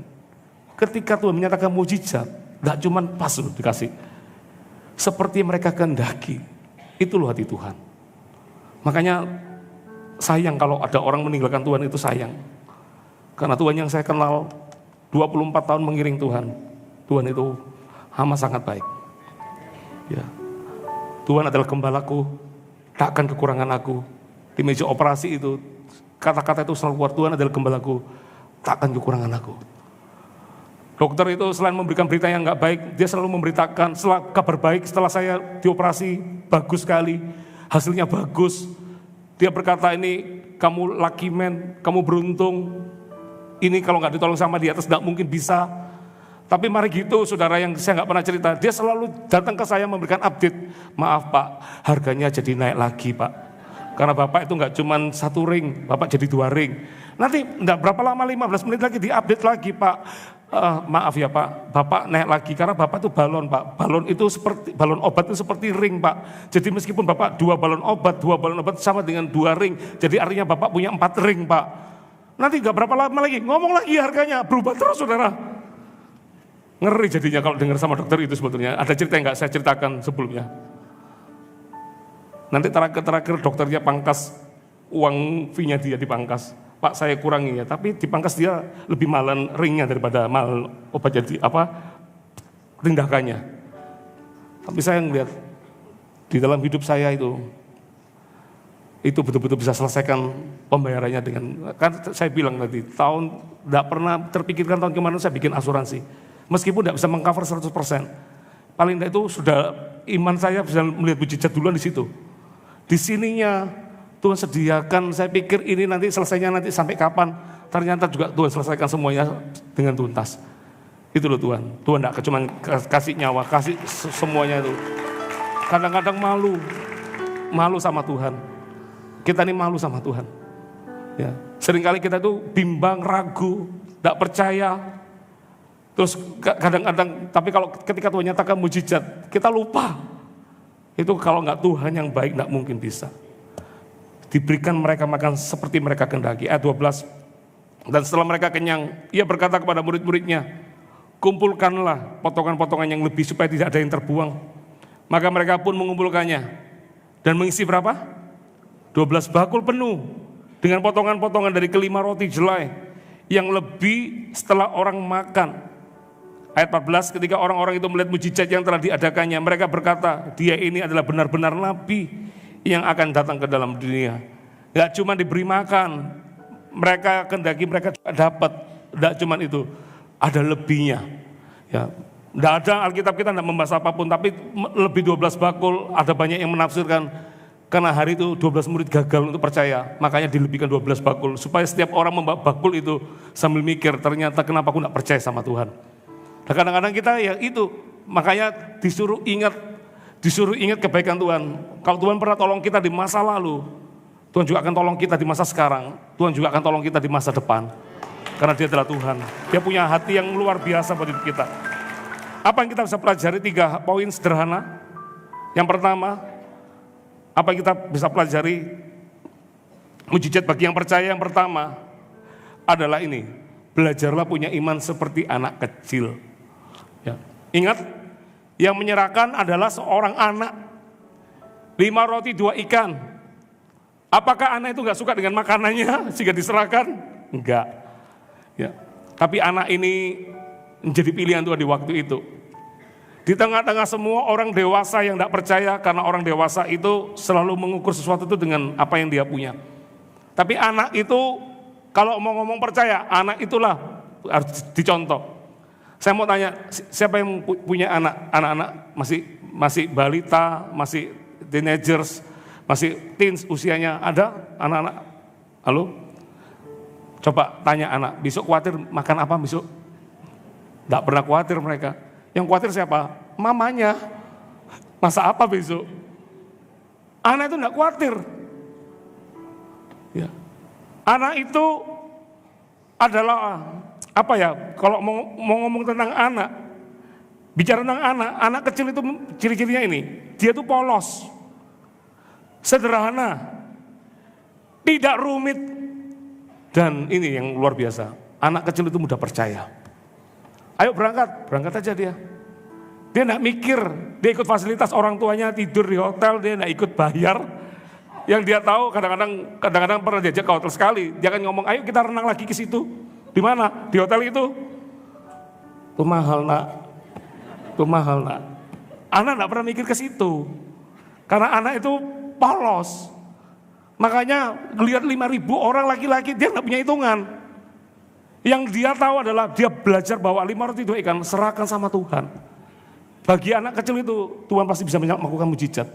Ketika Tuhan menyatakan mujizat, gak cuma pas loh dikasih. Seperti mereka kehendaki. Itu loh hati Tuhan. Makanya sayang kalau ada orang meninggalkan Tuhan, itu sayang. Karena Tuhan yang saya kenal 24 tahun mengiring Tuhan. Tuhan itu amat sangat baik. Ya. Tuhan adalah gembalaku, takkan kekurangan aku. Di meja operasi itu kata-kata itu selalu keluar, Tuhan adalah gembalaku, takkan kekurangan aku. Dokter itu selain memberikan berita yang gak baik, dia selalu memberitakan setelah kabar baik, setelah saya dioperasi, bagus sekali, hasilnya bagus. Dia berkata ini, kamu lucky man, kamu beruntung, ini kalau gak ditolong sama di atas gak mungkin bisa. Tapi mari gitu saudara yang saya gak pernah cerita, dia selalu datang ke saya memberikan update, maaf Pak, harganya jadi naik lagi Pak. Karena Bapak itu nggak cuma 1 ring, Bapak jadi 2 ring. Nanti enggak berapa lama, 15 menit lagi diupdate lagi Pak. Maaf ya Pak, Bapak naik lagi karena Bapak itu balon Pak. Balon itu seperti, balon obat itu seperti ring Pak. Jadi meskipun Bapak 2 balon obat sama dengan 2 ring. Jadi artinya Bapak punya 4 ring Pak. Nanti nggak berapa lama lagi, ngomong lagi harganya, berubah terus saudara. Ngeri jadinya kalau dengar sama dokter itu sebetulnya. Ada cerita yang nggak saya ceritakan sebelumnya. Nanti terakhir dokternya pangkas uang fee-nya dia dipangkas. Pak saya kurangi ya, tapi dipangkas dia lebih mahal ringnya daripada mahal obat jadi tindakannya. Tapi saya ngelihat di dalam hidup saya itu betul-betul bisa selesaikan pembayarannya dengan, kan saya bilang tadi, tidak pernah terpikirkan tahun kemarin saya bikin asuransi. Meskipun tidak bisa mengcover 100%. Paling tidak itu sudah iman saya bisa melihat mujizat duluan di situ. Di sininya Tuhan sediakan, saya pikir ini nanti selesainya nanti sampai kapan, ternyata juga Tuhan selesaikan semuanya dengan tuntas. Itu loh Tuhan tidak cuma kasih nyawa, kasih semuanya itu. Kadang-kadang malu sama Tuhan. Kita ini malu sama Tuhan. Ya. Seringkali kita itu bimbang, ragu, tidak percaya. Terus kadang-kadang, tapi kalau ketika Tuhan nyatakan mujizat, kita lupa. Itu kalau nggak Tuhan yang baik nggak mungkin bisa. Diberikan mereka makan seperti mereka kehendaki. Ayat 12, Dan setelah mereka kenyang, ia berkata kepada murid-muridnya, kumpulkanlah potongan-potongan yang lebih supaya tidak ada yang terbuang. Maka mereka pun mengumpulkannya. Dan mengisi berapa? 12 bakul penuh dengan potongan-potongan dari kelima roti jelai yang lebih setelah orang makan. Ayat 14, ketika orang-orang itu melihat mujizat yang telah diadakannya, mereka berkata, dia ini adalah benar-benar nabi yang akan datang ke dalam dunia. Gak cuma diberi makan, mereka kendaki mereka juga dapat. Gak cuma itu, ada lebihnya. Ya, tidak ada Alkitab kita tidak membahas apapun, tapi lebih 12 bakul. Ada banyak yang menafsirkan karena hari itu 12 murid gagal untuk percaya, makanya dilebihkan 12 bakul supaya setiap orang membawa bakul itu sambil mikir, ternyata kenapa aku tidak percaya sama Tuhan. Dan kadang-kadang kita ya itu, makanya disuruh ingat kebaikan Tuhan. Kalau Tuhan pernah tolong kita di masa lalu, Tuhan juga akan tolong kita di masa sekarang. Tuhan juga akan tolong kita di masa depan. Karena dia adalah Tuhan. Dia punya hati yang luar biasa buat hidup kita. Apa yang kita bisa pelajari? 3 poin sederhana. Yang pertama, apa yang kita bisa pelajari? Mujizat bagi yang percaya yang pertama adalah ini. Belajarlah punya iman seperti anak kecil. Ya. Ingat, yang menyerahkan adalah seorang anak. 5 roti 2 ikan. Apakah anak itu gak suka dengan makanannya sehingga diserahkan? Enggak. Ya. Tapi anak ini menjadi pilihan Tuhan di waktu itu. Di tengah-tengah semua orang dewasa yang tidak percaya, karena orang dewasa itu selalu mengukur sesuatu itu dengan apa yang dia punya. Tapi anak itu, kalau mau ngomong percaya, anak itulah harus dicontoh. Saya mau tanya, siapa yang punya anak-anak masih balita, masih teenagers, masih teens usianya, ada anak-anak? Halo? Coba tanya anak, besok khawatir makan apa besok? Tidak pernah khawatir mereka. Yang khawatir siapa? Mamanya. Masa apa besok? Anak itu tidak khawatir. Ya. Anak itu adalah apa ya? Kalau mau ngomong tentang anak, bicara tentang anak kecil itu ciri-cirinya ini. Dia itu polos, sederhana, tidak rumit, dan ini yang luar biasa. Anak kecil itu mudah percaya. Ayo berangkat aja dia. Dia enggak mikir, dia ikut fasilitas orang tuanya tidur di hotel, dia enggak ikut bayar. Yang dia tahu kadang-kadang pernah diajak ke hotel sekali, dia akan ngomong, ayo kita renang lagi ke situ. Di mana? Di hotel itu. Itu mahal nak. Anak enggak pernah mikir ke situ. Karena anak itu polos. Makanya lihat 5.000 orang laki-laki, dia enggak punya hitungan. Yang dia tahu adalah dia belajar bawa 5 roti 2 ikan, serahkan sama Tuhan. Bagi anak kecil itu, Tuhan pasti bisa melakukan mujizat.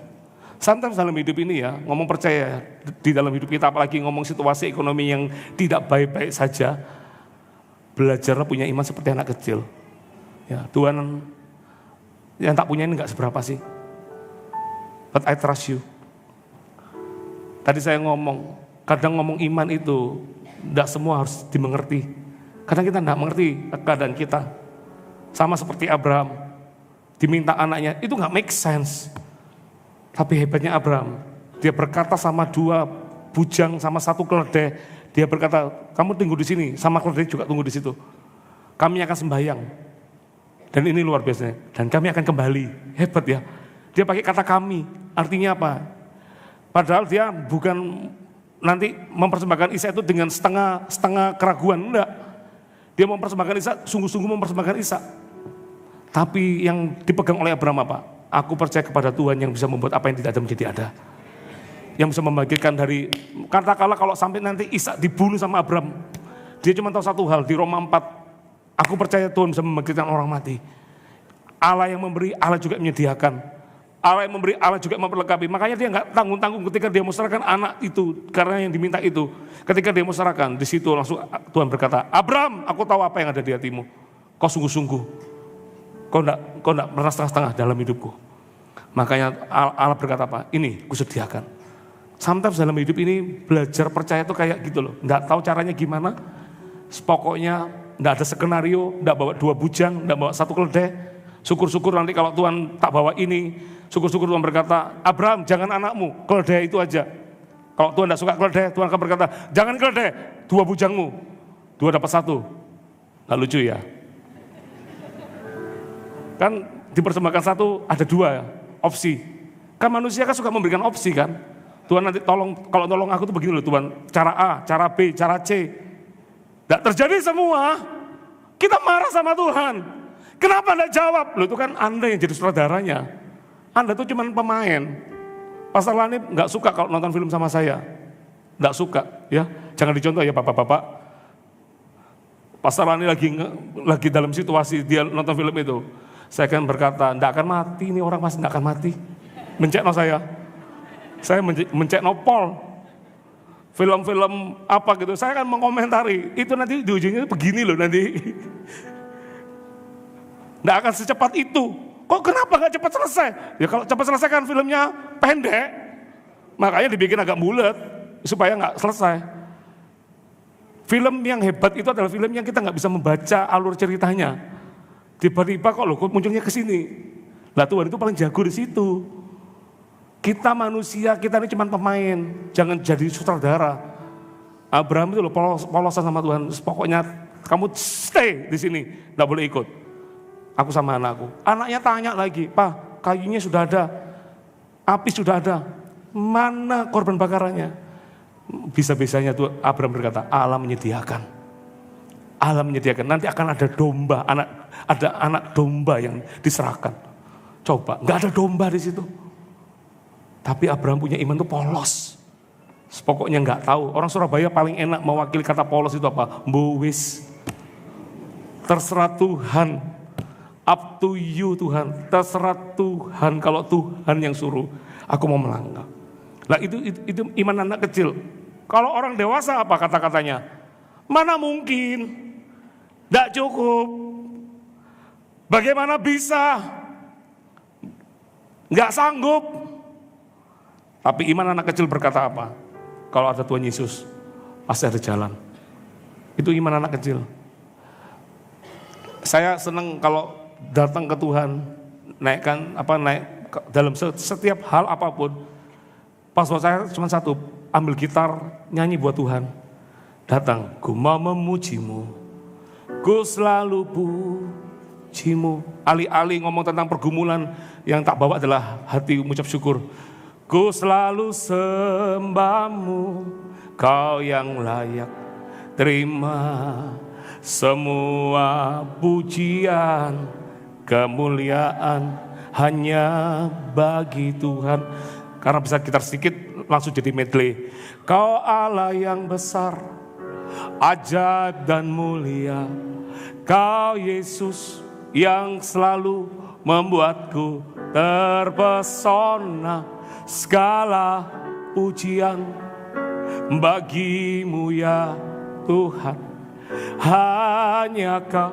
Sometimes dalam hidup ini ya, ngomong percaya di dalam hidup kita, apalagi ngomong situasi ekonomi yang tidak baik-baik saja, belajarlah punya iman seperti anak kecil. Ya, Tuhan yang tak punya ini enggak seberapa sih. But I trust you. Tadi saya kadang ngomong iman itu, enggak semua harus dimengerti. Kadang kita tidak mengerti keadaan kita. Sama seperti Abraham, diminta anaknya, itu nggak make sense. Tapi hebatnya Abraham, dia berkata sama 2 bujang, sama 1 keledai, dia berkata, kamu tunggu di sini, sama keledai juga tunggu di situ. Kami akan sembahyang. Dan ini luar biasa, dan kami akan kembali. Hebat ya. Dia pakai kata kami, artinya apa? Padahal dia bukan nanti mempersembahkan Isa itu dengan setengah keraguan, enggak. Dia mempersembahkan Isa, sungguh-sungguh mempersembahkan Isa. Tapi yang dipegang oleh Abraham apa? Aku percaya kepada Tuhan yang bisa membuat apa yang tidak ada menjadi ada. Yang bisa membangkitkan dari, katakanlah kalau sampai nanti Isa dibunuh sama Abraham, dia cuma tahu satu hal, di Roma 4, aku percaya Tuhan bisa membangkitkan orang mati. Allah yang memberi, Allah juga menyediakan. Allah yang memberi, Allah juga memperlengkapi. Makanya dia nggak tanggung-tanggung ketika dia mau serahkan anak itu, karena yang diminta itu. Ketika dia mau serahkan, di situ langsung Tuhan berkata, Abraham, aku tahu apa yang ada di hatimu. Kau sungguh-sungguh, kau enggak merasa setengah-setengah dalam hidupku. Makanya Allah berkata apa? Ini kusediakan. Sometimes dalam hidup ini belajar percaya itu kayak gitu loh. Enggak tahu caranya gimana. Pokoknya enggak ada skenario, enggak bawa 2 bujang, enggak bawa 1 keledai. Syukur-syukur nanti kalau Tuhan tak bawa ini, syukur-syukur Tuhan berkata, Abraham jangan anakmu, keledai itu aja. Kalau Tuhan tidak suka keledai, Tuhan akan berkata, jangan keledai, 2 bujangmu. 2 dapat 1. Nggak lucu ya? Kan dipersembahkan 1 ada 2 opsi. Kan manusia kan suka memberikan opsi kan. Tuhan nanti tolong, kalau tolong aku tuh begini loh Tuhan. Cara A, cara B, cara C. Nggak terjadi semua. Kita marah sama Tuhan. Kenapa nggak jawab? Loh itu kan Anda yang jadi saudaranya. Anda tuh cuma pemain. Pastor Lani nggak suka kalau nonton film sama saya. Nggak suka ya. Jangan dicontoh ya bapak-bapak. Pastor Lani lagi dalam situasi dia nonton film itu. Saya akan berkata, nggak akan mati, ini orang masih nggak akan mati. Mencekno saya mencekno Pol. Film-film apa gitu, saya akan mengomentari. Itu nanti di ujungnya begini loh nanti. Nggak akan secepat itu. Kok kenapa nggak cepat selesai? Ya kalau cepat selesai kan filmnya pendek. Makanya dibikin agak bulat supaya nggak selesai. Film yang hebat itu adalah film yang kita nggak bisa membaca alur ceritanya. Tiba-tiba kok loh munculnya ke sini. Lah Tuhan itu paling jago di situ. Kita manusia, kita ini cuma pemain. Jangan jadi sutradara. Abraham itu loh polosan sama Tuhan. Pokoknya kamu stay di sini, nggak boleh ikut. Aku sama anakku. Anaknya tanya lagi, Pak, kayunya sudah ada, api sudah ada, mana korban bakarannya? Bisa-bisanya tuh Abraham berkata, Allah menyediakan. Allah menyediakan, nanti akan ada domba, ada anak domba yang diserahkan. Coba, nggak ada domba di situ. Tapi Abraham punya iman tuh polos. Pokoknya nggak tahu. Orang Surabaya paling enak mewakili kata polos itu apa? Mbuwis. Terserah Tuhan. Up to you Tuhan. Terserah Tuhan. Kalau Tuhan yang suruh, aku mau melangkah. Nah itu iman anak kecil. Kalau orang dewasa apa kata-katanya? Mana mungkin? Nggak cukup. Bagaimana bisa? Nggak sanggup. Tapi iman anak kecil berkata apa? Kalau ada Tuhan Yesus, pasti ada jalan. Itu iman anak kecil. Saya senang kalau datang ke Tuhan, naik dalam setiap hal apapun. Password saya cuma satu, ambil gitar, nyanyi buat Tuhan. Datang, ku mau memujimu, ku selalu pujimu. Alih-alih ngomong tentang pergumulan, yang tak bawa adalah hati mengucap syukur. Ku selalu sembahmu, kau yang layak terima semua pujian, kemuliaan hanya bagi Tuhan. Karena bisa gitar sedikit langsung jadi medley. Kau Allah yang besar, ajaib dan mulia. Kau Yesus yang selalu membuatku terpesona. Segala pujian bagimu ya Tuhan. Hanya Kau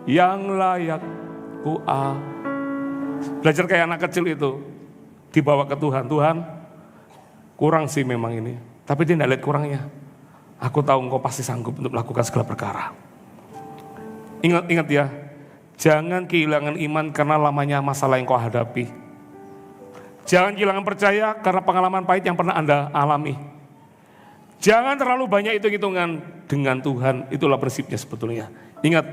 yang layak ku Belajar kayak anak kecil itu. Dibawa ke Tuhan. Tuhan, kurang sih memang ini. Tapi dia tidak lihat kurangnya. Aku tahu Engkau pasti sanggup untuk melakukan segala perkara. Ingat ya, jangan kehilangan iman karena lamanya masalah yang kau hadapi. Jangan kehilangan percaya karena pengalaman pahit yang pernah Anda alami. Jangan terlalu banyak hitung-hitungan dengan Tuhan. Itulah prinsipnya sebetulnya. Ingat,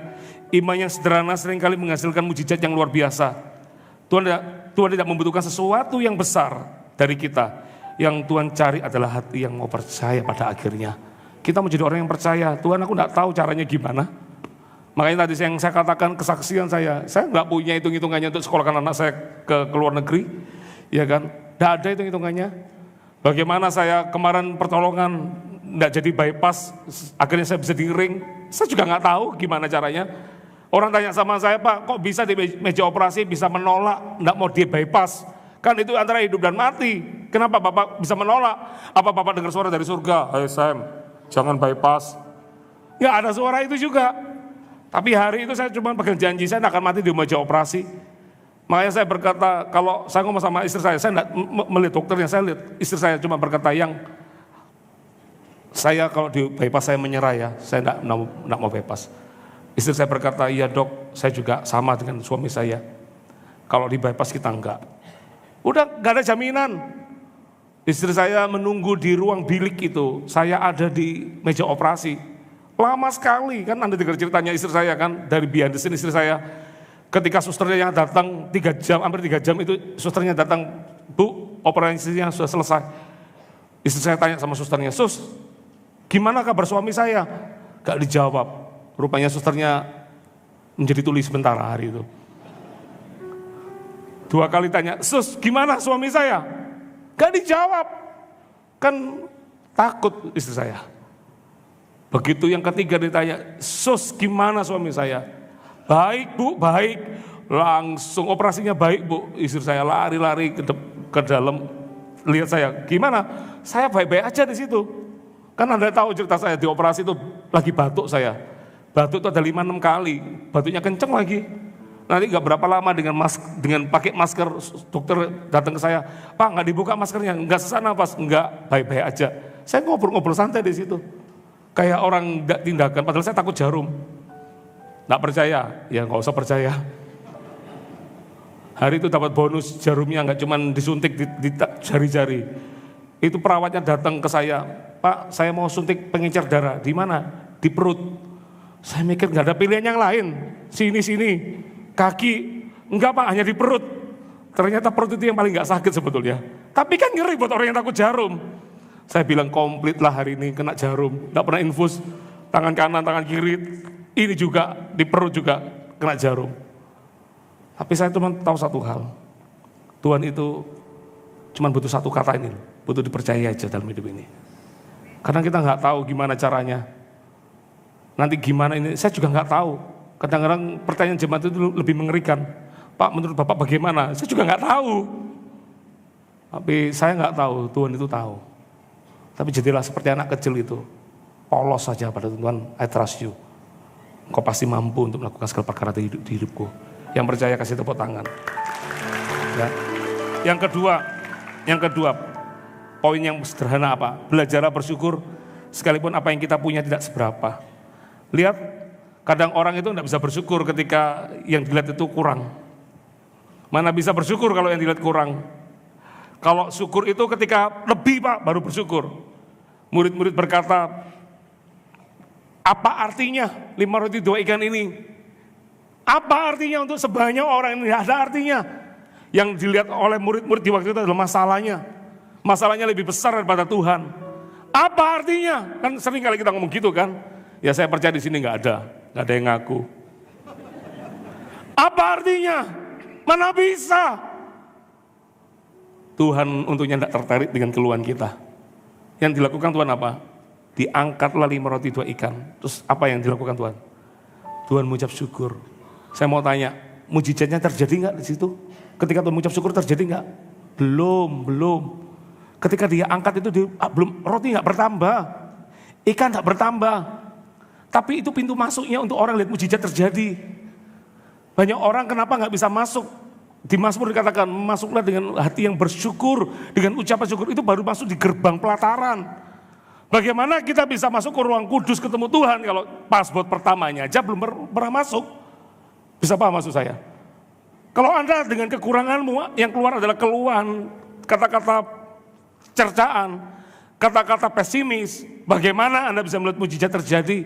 iman yang sederhana seringkali menghasilkan mujizat yang luar biasa. Tuhan tidak membutuhkan sesuatu yang besar dari kita. Yang Tuhan cari adalah hati yang mau percaya pada akhirnya. Kita menjadi orang yang percaya. Tuhan, aku tidak tahu caranya gimana. Makanya tadi yang saya katakan kesaksian saya nggak punya hitung-hitungannya untuk sekolahkan anak saya ke luar negeri. Ya kan, tidak ada hitung-hitungannya. Bagaimana saya kemarin pertolongan tidak jadi bypass, akhirnya saya bisa di ring. Saya juga nggak tahu gimana caranya. Orang tanya sama saya, Pak, kok bisa di meja operasi bisa menolak, tidak mau di bypass? Kan itu antara hidup dan mati. Kenapa Bapak bisa menolak? Apa Bapak dengar suara dari surga? Hai Sam, jangan bypass. Ya ada suara itu juga. Tapi hari itu saya cuma pegang janji, saya tidak akan mati di meja operasi. Makanya saya berkata, kalau saya ngomong sama istri saya tidak melihat dokternya, saya lihat istri saya cuma berkata saya kalau di bypass saya menyerah ya, saya tidak mau bypass. Istri saya berkata, iya dok, saya juga sama dengan suami saya. Kalau di bypass kita enggak. Udah gak ada jaminan. Istri saya menunggu di ruang bilik itu, saya ada di meja operasi. Lama sekali, kan Anda dengar ceritanya istri saya kan, dari behind the scene istri saya. Ketika susternya yang datang 3 jam, hampir 3 jam itu susternya datang, Bu, operasinya sudah selesai. Istri saya tanya sama susternya, Sus, gimana kabar suami saya? Gak dijawab, rupanya susternya menjadi tuli sementara hari itu. 2 kali tanya, Sus, gimana suami saya? Gak dijawab, kan takut istri saya. Begitu yang ketiga ditanya, Sus gimana suami saya? Baik Bu, baik. Langsung operasinya baik Bu. Istri saya lari-lari ke dalam, lihat saya, gimana? Saya baik-baik aja di situ. Kan Anda tahu cerita saya di operasi itu lagi batuk saya. Batuk itu ada 5-6 kali, batuknya kenceng lagi. Nanti gak berapa lama dengan pakai masker, dokter datang ke saya, Pak nggak dibuka maskernya, nggak sesak nafas, nggak, baik-baik aja. Saya ngobrol-ngobrol santai di situ. Kayak orang tidak tindakan, padahal saya takut jarum. Nggak percaya, ya nggak usah percaya. Hari itu dapat bonus jarumnya, nggak cuma disuntik di jari-jari. Itu perawatnya datang ke saya, Pak saya mau suntik pengencer darah, di mana? Di perut. Saya mikir nggak ada pilihan yang lain, sini, kaki, enggak Pak hanya di perut. Ternyata perut itu yang paling nggak sakit sebetulnya. Tapi kan ngeri buat orang yang takut jarum. Saya bilang komplit lah hari ini kena jarum, nggak pernah infus, tangan kanan, tangan kiri, ini juga di perut juga kena jarum. Tapi saya cuma tahu satu hal, Tuhan itu cuma butuh satu kata ini, butuh dipercaya aja dalam hidup ini. Kadang kita nggak tahu gimana caranya, nanti gimana ini, saya juga nggak tahu. Kadang-kadang pertanyaan jemaat itu lebih mengerikan, Pak menurut Bapak bagaimana? Saya juga nggak tahu. Tapi saya nggak tahu, Tuhan itu tahu. Tapi jadilah seperti anak kecil itu, polos saja pada Tuhan, I trust you. Engkau pasti mampu untuk melakukan segala perkara di hidupku. Yang percaya kasih tepuk tangan. Ya. Yang kedua, poin yang sederhana apa? Belajar bersyukur, sekalipun apa yang kita punya tidak seberapa. Lihat, kadang orang itu tidak bisa bersyukur ketika yang dilihat itu kurang. Mana bisa bersyukur kalau yang dilihat kurang? Kalau syukur itu ketika lebih Pak, baru bersyukur. Murid-murid berkata, apa artinya 5 roti 2 ikan ini? Apa artinya untuk sebanyak orang ini? Tidak ada artinya. Yang dilihat oleh murid-murid di waktu itu adalah masalahnya. Masalahnya lebih besar daripada Tuhan. Apa artinya? Kan sering kali kita ngomong gitu kan. Ya saya percaya di sini nggak ada yang ngaku. Apa artinya? Mana bisa? Tuhan untungnya tidak tertarik dengan keluhan kita. Yang dilakukan Tuhan apa? Diangkatlah 5 roti 2 ikan. Terus apa yang dilakukan Tuhan? Tuhan mengucap syukur. Saya mau tanya, mujizatnya terjadi nggak di situ? Ketika Tuhan mengucap syukur terjadi nggak? Belum. Ketika dia angkat itu belum, roti nggak bertambah, ikan nggak bertambah. Tapi itu pintu masuknya untuk orang lihat mujizat terjadi. Banyak orang kenapa nggak bisa masuk? Di Mazmur dikatakan, masuklah dengan hati yang bersyukur, dengan ucapan syukur, itu baru masuk di gerbang pelataran. Bagaimana kita bisa masuk ke ruang kudus ketemu Tuhan kalau password pertamanya aja belum pernah masuk? Bisa paham maksud saya? Kalau Anda dengan kekuranganmu yang keluar adalah keluhan, kata-kata cercaan, kata-kata pesimis, bagaimana Anda bisa melihat mujizat terjadi?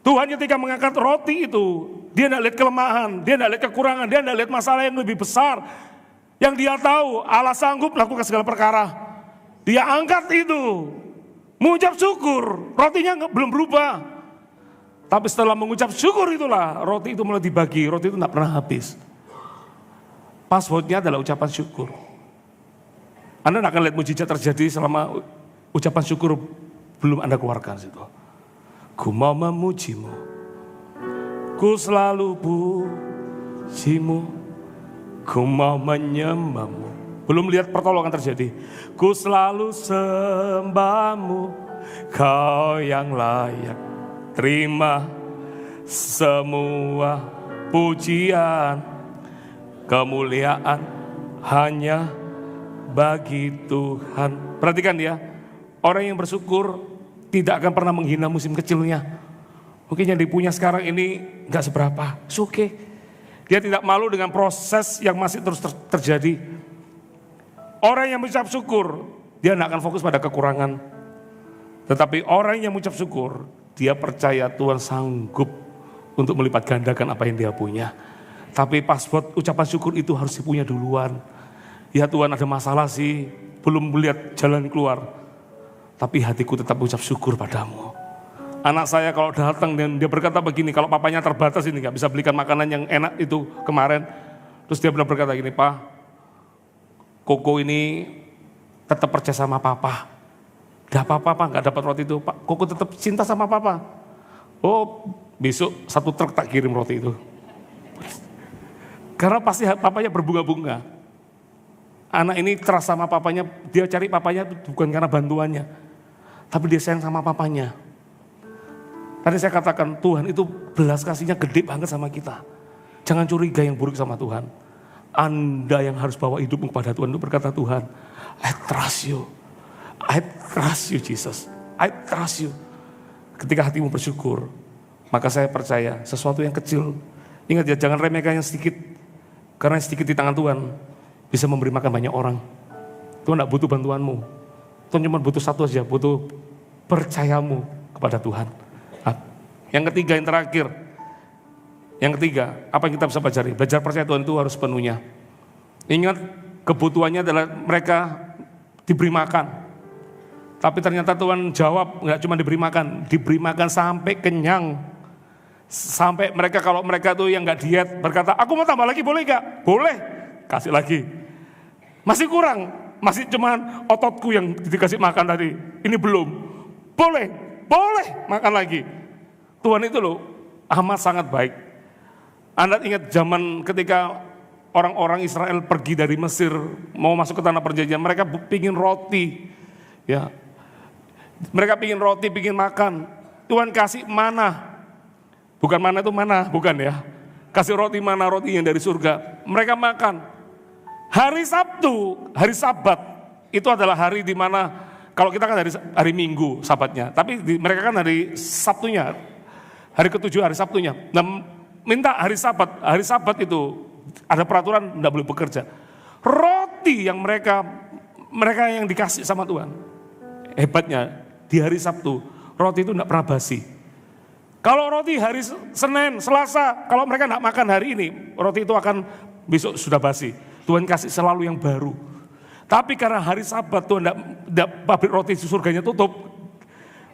Tuhan ketika mengangkat roti itu, dia tidak lihat kelemahan, dia tidak lihat kekurangan, dia tidak lihat masalah yang lebih besar. Yang dia tahu, Allah sanggup melakukan segala perkara. Dia angkat itu, mengucap syukur, rotinya belum berubah. Tapi setelah mengucap syukur itulah, roti itu mulai dibagi, roti itu tidak pernah habis. Passwordnya adalah ucapan syukur. Anda tidak akan lihat mujizat terjadi selama ucapan syukur belum Anda keluarkan situ. Ku mau memujimu, ku selalu pujimu, ku mau menyembahmu. Belum lihat pertolongan terjadi. Ku selalu sembahmu, kau yang layak terima semua pujian, kemuliaan hanya bagi Tuhan. Perhatikan ya, orang yang bersyukur tidak akan pernah menghina musim kecilnya. Mungkin yang dipunya sekarang ini gak seberapa, it's okay. Dia tidak malu dengan proses yang masih terus terjadi. Orang yang mengucap syukur, dia tidak akan fokus pada kekurangan. Tetapi orang yang mengucap syukur, dia percaya Tuhan sanggup untuk melipat gandakan apa yang dia punya. Tapi password ucapan syukur itu harus dipunya duluan. Ya Tuhan, ada masalah sih, belum melihat jalan keluar. Tapi hatiku tetap ucap syukur padamu. Anak saya kalau datang dan dia berkata begini, kalau papanya terbatas ini gak bisa belikan makanan yang enak itu kemarin. Terus dia benar berkata gini, Pak, Koko ini tetap percaya sama Papa. Gak apa-apa Pak, gak dapat roti itu. Pak, Koko tetap cinta sama Papa. Oh, besok 1 truk tak kirim roti itu. Karena pasti papanya berbunga-bunga. Anak ini terasa sama papanya, dia cari papanya bukan karena bantuannya. Tapi dia sayang sama papanya. Tadi saya katakan Tuhan itu belas kasihnya gede banget sama kita. Jangan curiga yang buruk sama Tuhan. Anda yang harus bawa hidupmu kepada Tuhan itu berkata, Tuhan, I trust you. I trust you Jesus. I trust you. Ketika hatimu bersyukur, maka saya percaya sesuatu yang kecil. Ingat ya, jangan remehkan yang sedikit. Karena yang sedikit di tangan Tuhan bisa memberi makan banyak orang. Tuhan tidak butuh bantuanmu. Tuhan cuma butuh satu saja, butuh percayamu kepada Tuhan. Yang ketiga, yang terakhir. Yang ketiga, apa yang kita bisa pelajari? Belajar percaya Tuhan itu harus penuhnya. Ingat, kebutuhannya adalah mereka diberi makan. Tapi ternyata Tuhan jawab, nggak cuma diberi makan sampai kenyang. Sampai mereka, kalau mereka tuh yang nggak diet berkata, aku mau tambah lagi, boleh nggak? Boleh, kasih lagi. Masih kurang, masih cuman ototku yang dikasih makan tadi. Ini belum, boleh makan lagi. Tuhan itu loh amat sangat baik. Anda ingat zaman ketika orang-orang Israel pergi dari Mesir mau masuk ke tanah perjanjian, mereka pingin roti, ya. Mereka pingin roti, pingin makan. Tuhan kasih mana, bukan mana itu mana, bukan ya. Kasih roti mana, roti yang dari surga. Mereka makan. Hari Sabtu, hari Sabat itu adalah hari di mana kalau kita kan hari Minggu Sabatnya, tapi mereka kan hari Sabtunya. Hari ke-7 hari Sabtunya. Nah, minta hari Sabat itu ada peraturan tidak boleh bekerja. Roti yang mereka yang dikasih sama Tuhan. Hebatnya di hari Sabtu roti itu tidak pernah basi. Kalau roti hari Senin, Selasa, kalau mereka tidak makan hari ini, roti itu akan besok sudah basi. Tuhan kasih selalu yang baru. Tapi karena hari Sabat Tuhan tidak, pabrik roti surganya tutup,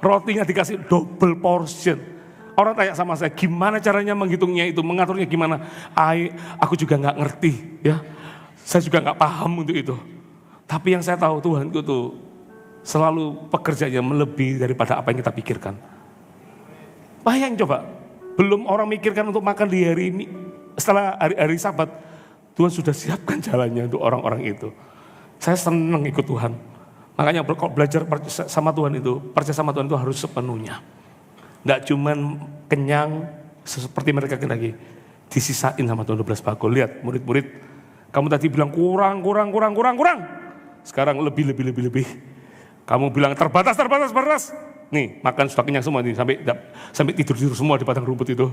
rotinya dikasih double portion. Orang tanya sama saya, gimana caranya menghitungnya itu, mengaturnya gimana? Aku juga nggak ngerti, ya. Saya juga nggak paham untuk itu. Tapi yang saya tahu Tuhan itu selalu pekerjaannya melebihi daripada apa yang kita pikirkan. Bayang coba, belum orang mikirkan untuk makan di hari ini, setelah hari Sabat, Tuhan sudah siapkan jalannya untuk orang-orang itu. Saya senang ikut Tuhan. Makanya belajar sama Tuhan itu, percaya sama Tuhan itu harus sepenuhnya. Nggak cuman kenyang seperti mereka lagi disisain sama Tuhan 12 bakul. Lihat murid-murid, kamu tadi bilang kurang. Sekarang lebih. Kamu bilang terbatas. Nih makan sudah kenyang semua nih, sampai tidur semua di padang rumput itu.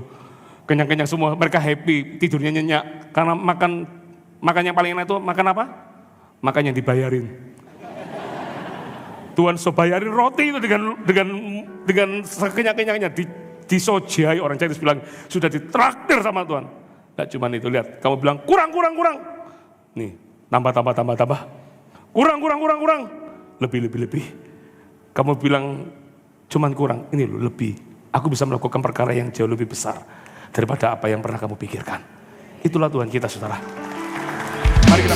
Kenyang semua, mereka happy, tidurnya nyenyak. Karena makan yang paling enak itu makan apa? Makan yang dibayarin. Tuhan bayarin roti itu dengan sekenyang-kenyangnya, disojai, orang Chinese bilang sudah ditraktir sama Tuhan. Gak cuma itu, lihat, kamu bilang kurang. Nih, tambah. Kurang. Lebih. Kamu bilang cuman kurang, ini loh lebih. Aku bisa melakukan perkara yang jauh lebih besar daripada apa yang pernah kamu pikirkan. Itulah Tuhan kita, saudara. Mari kita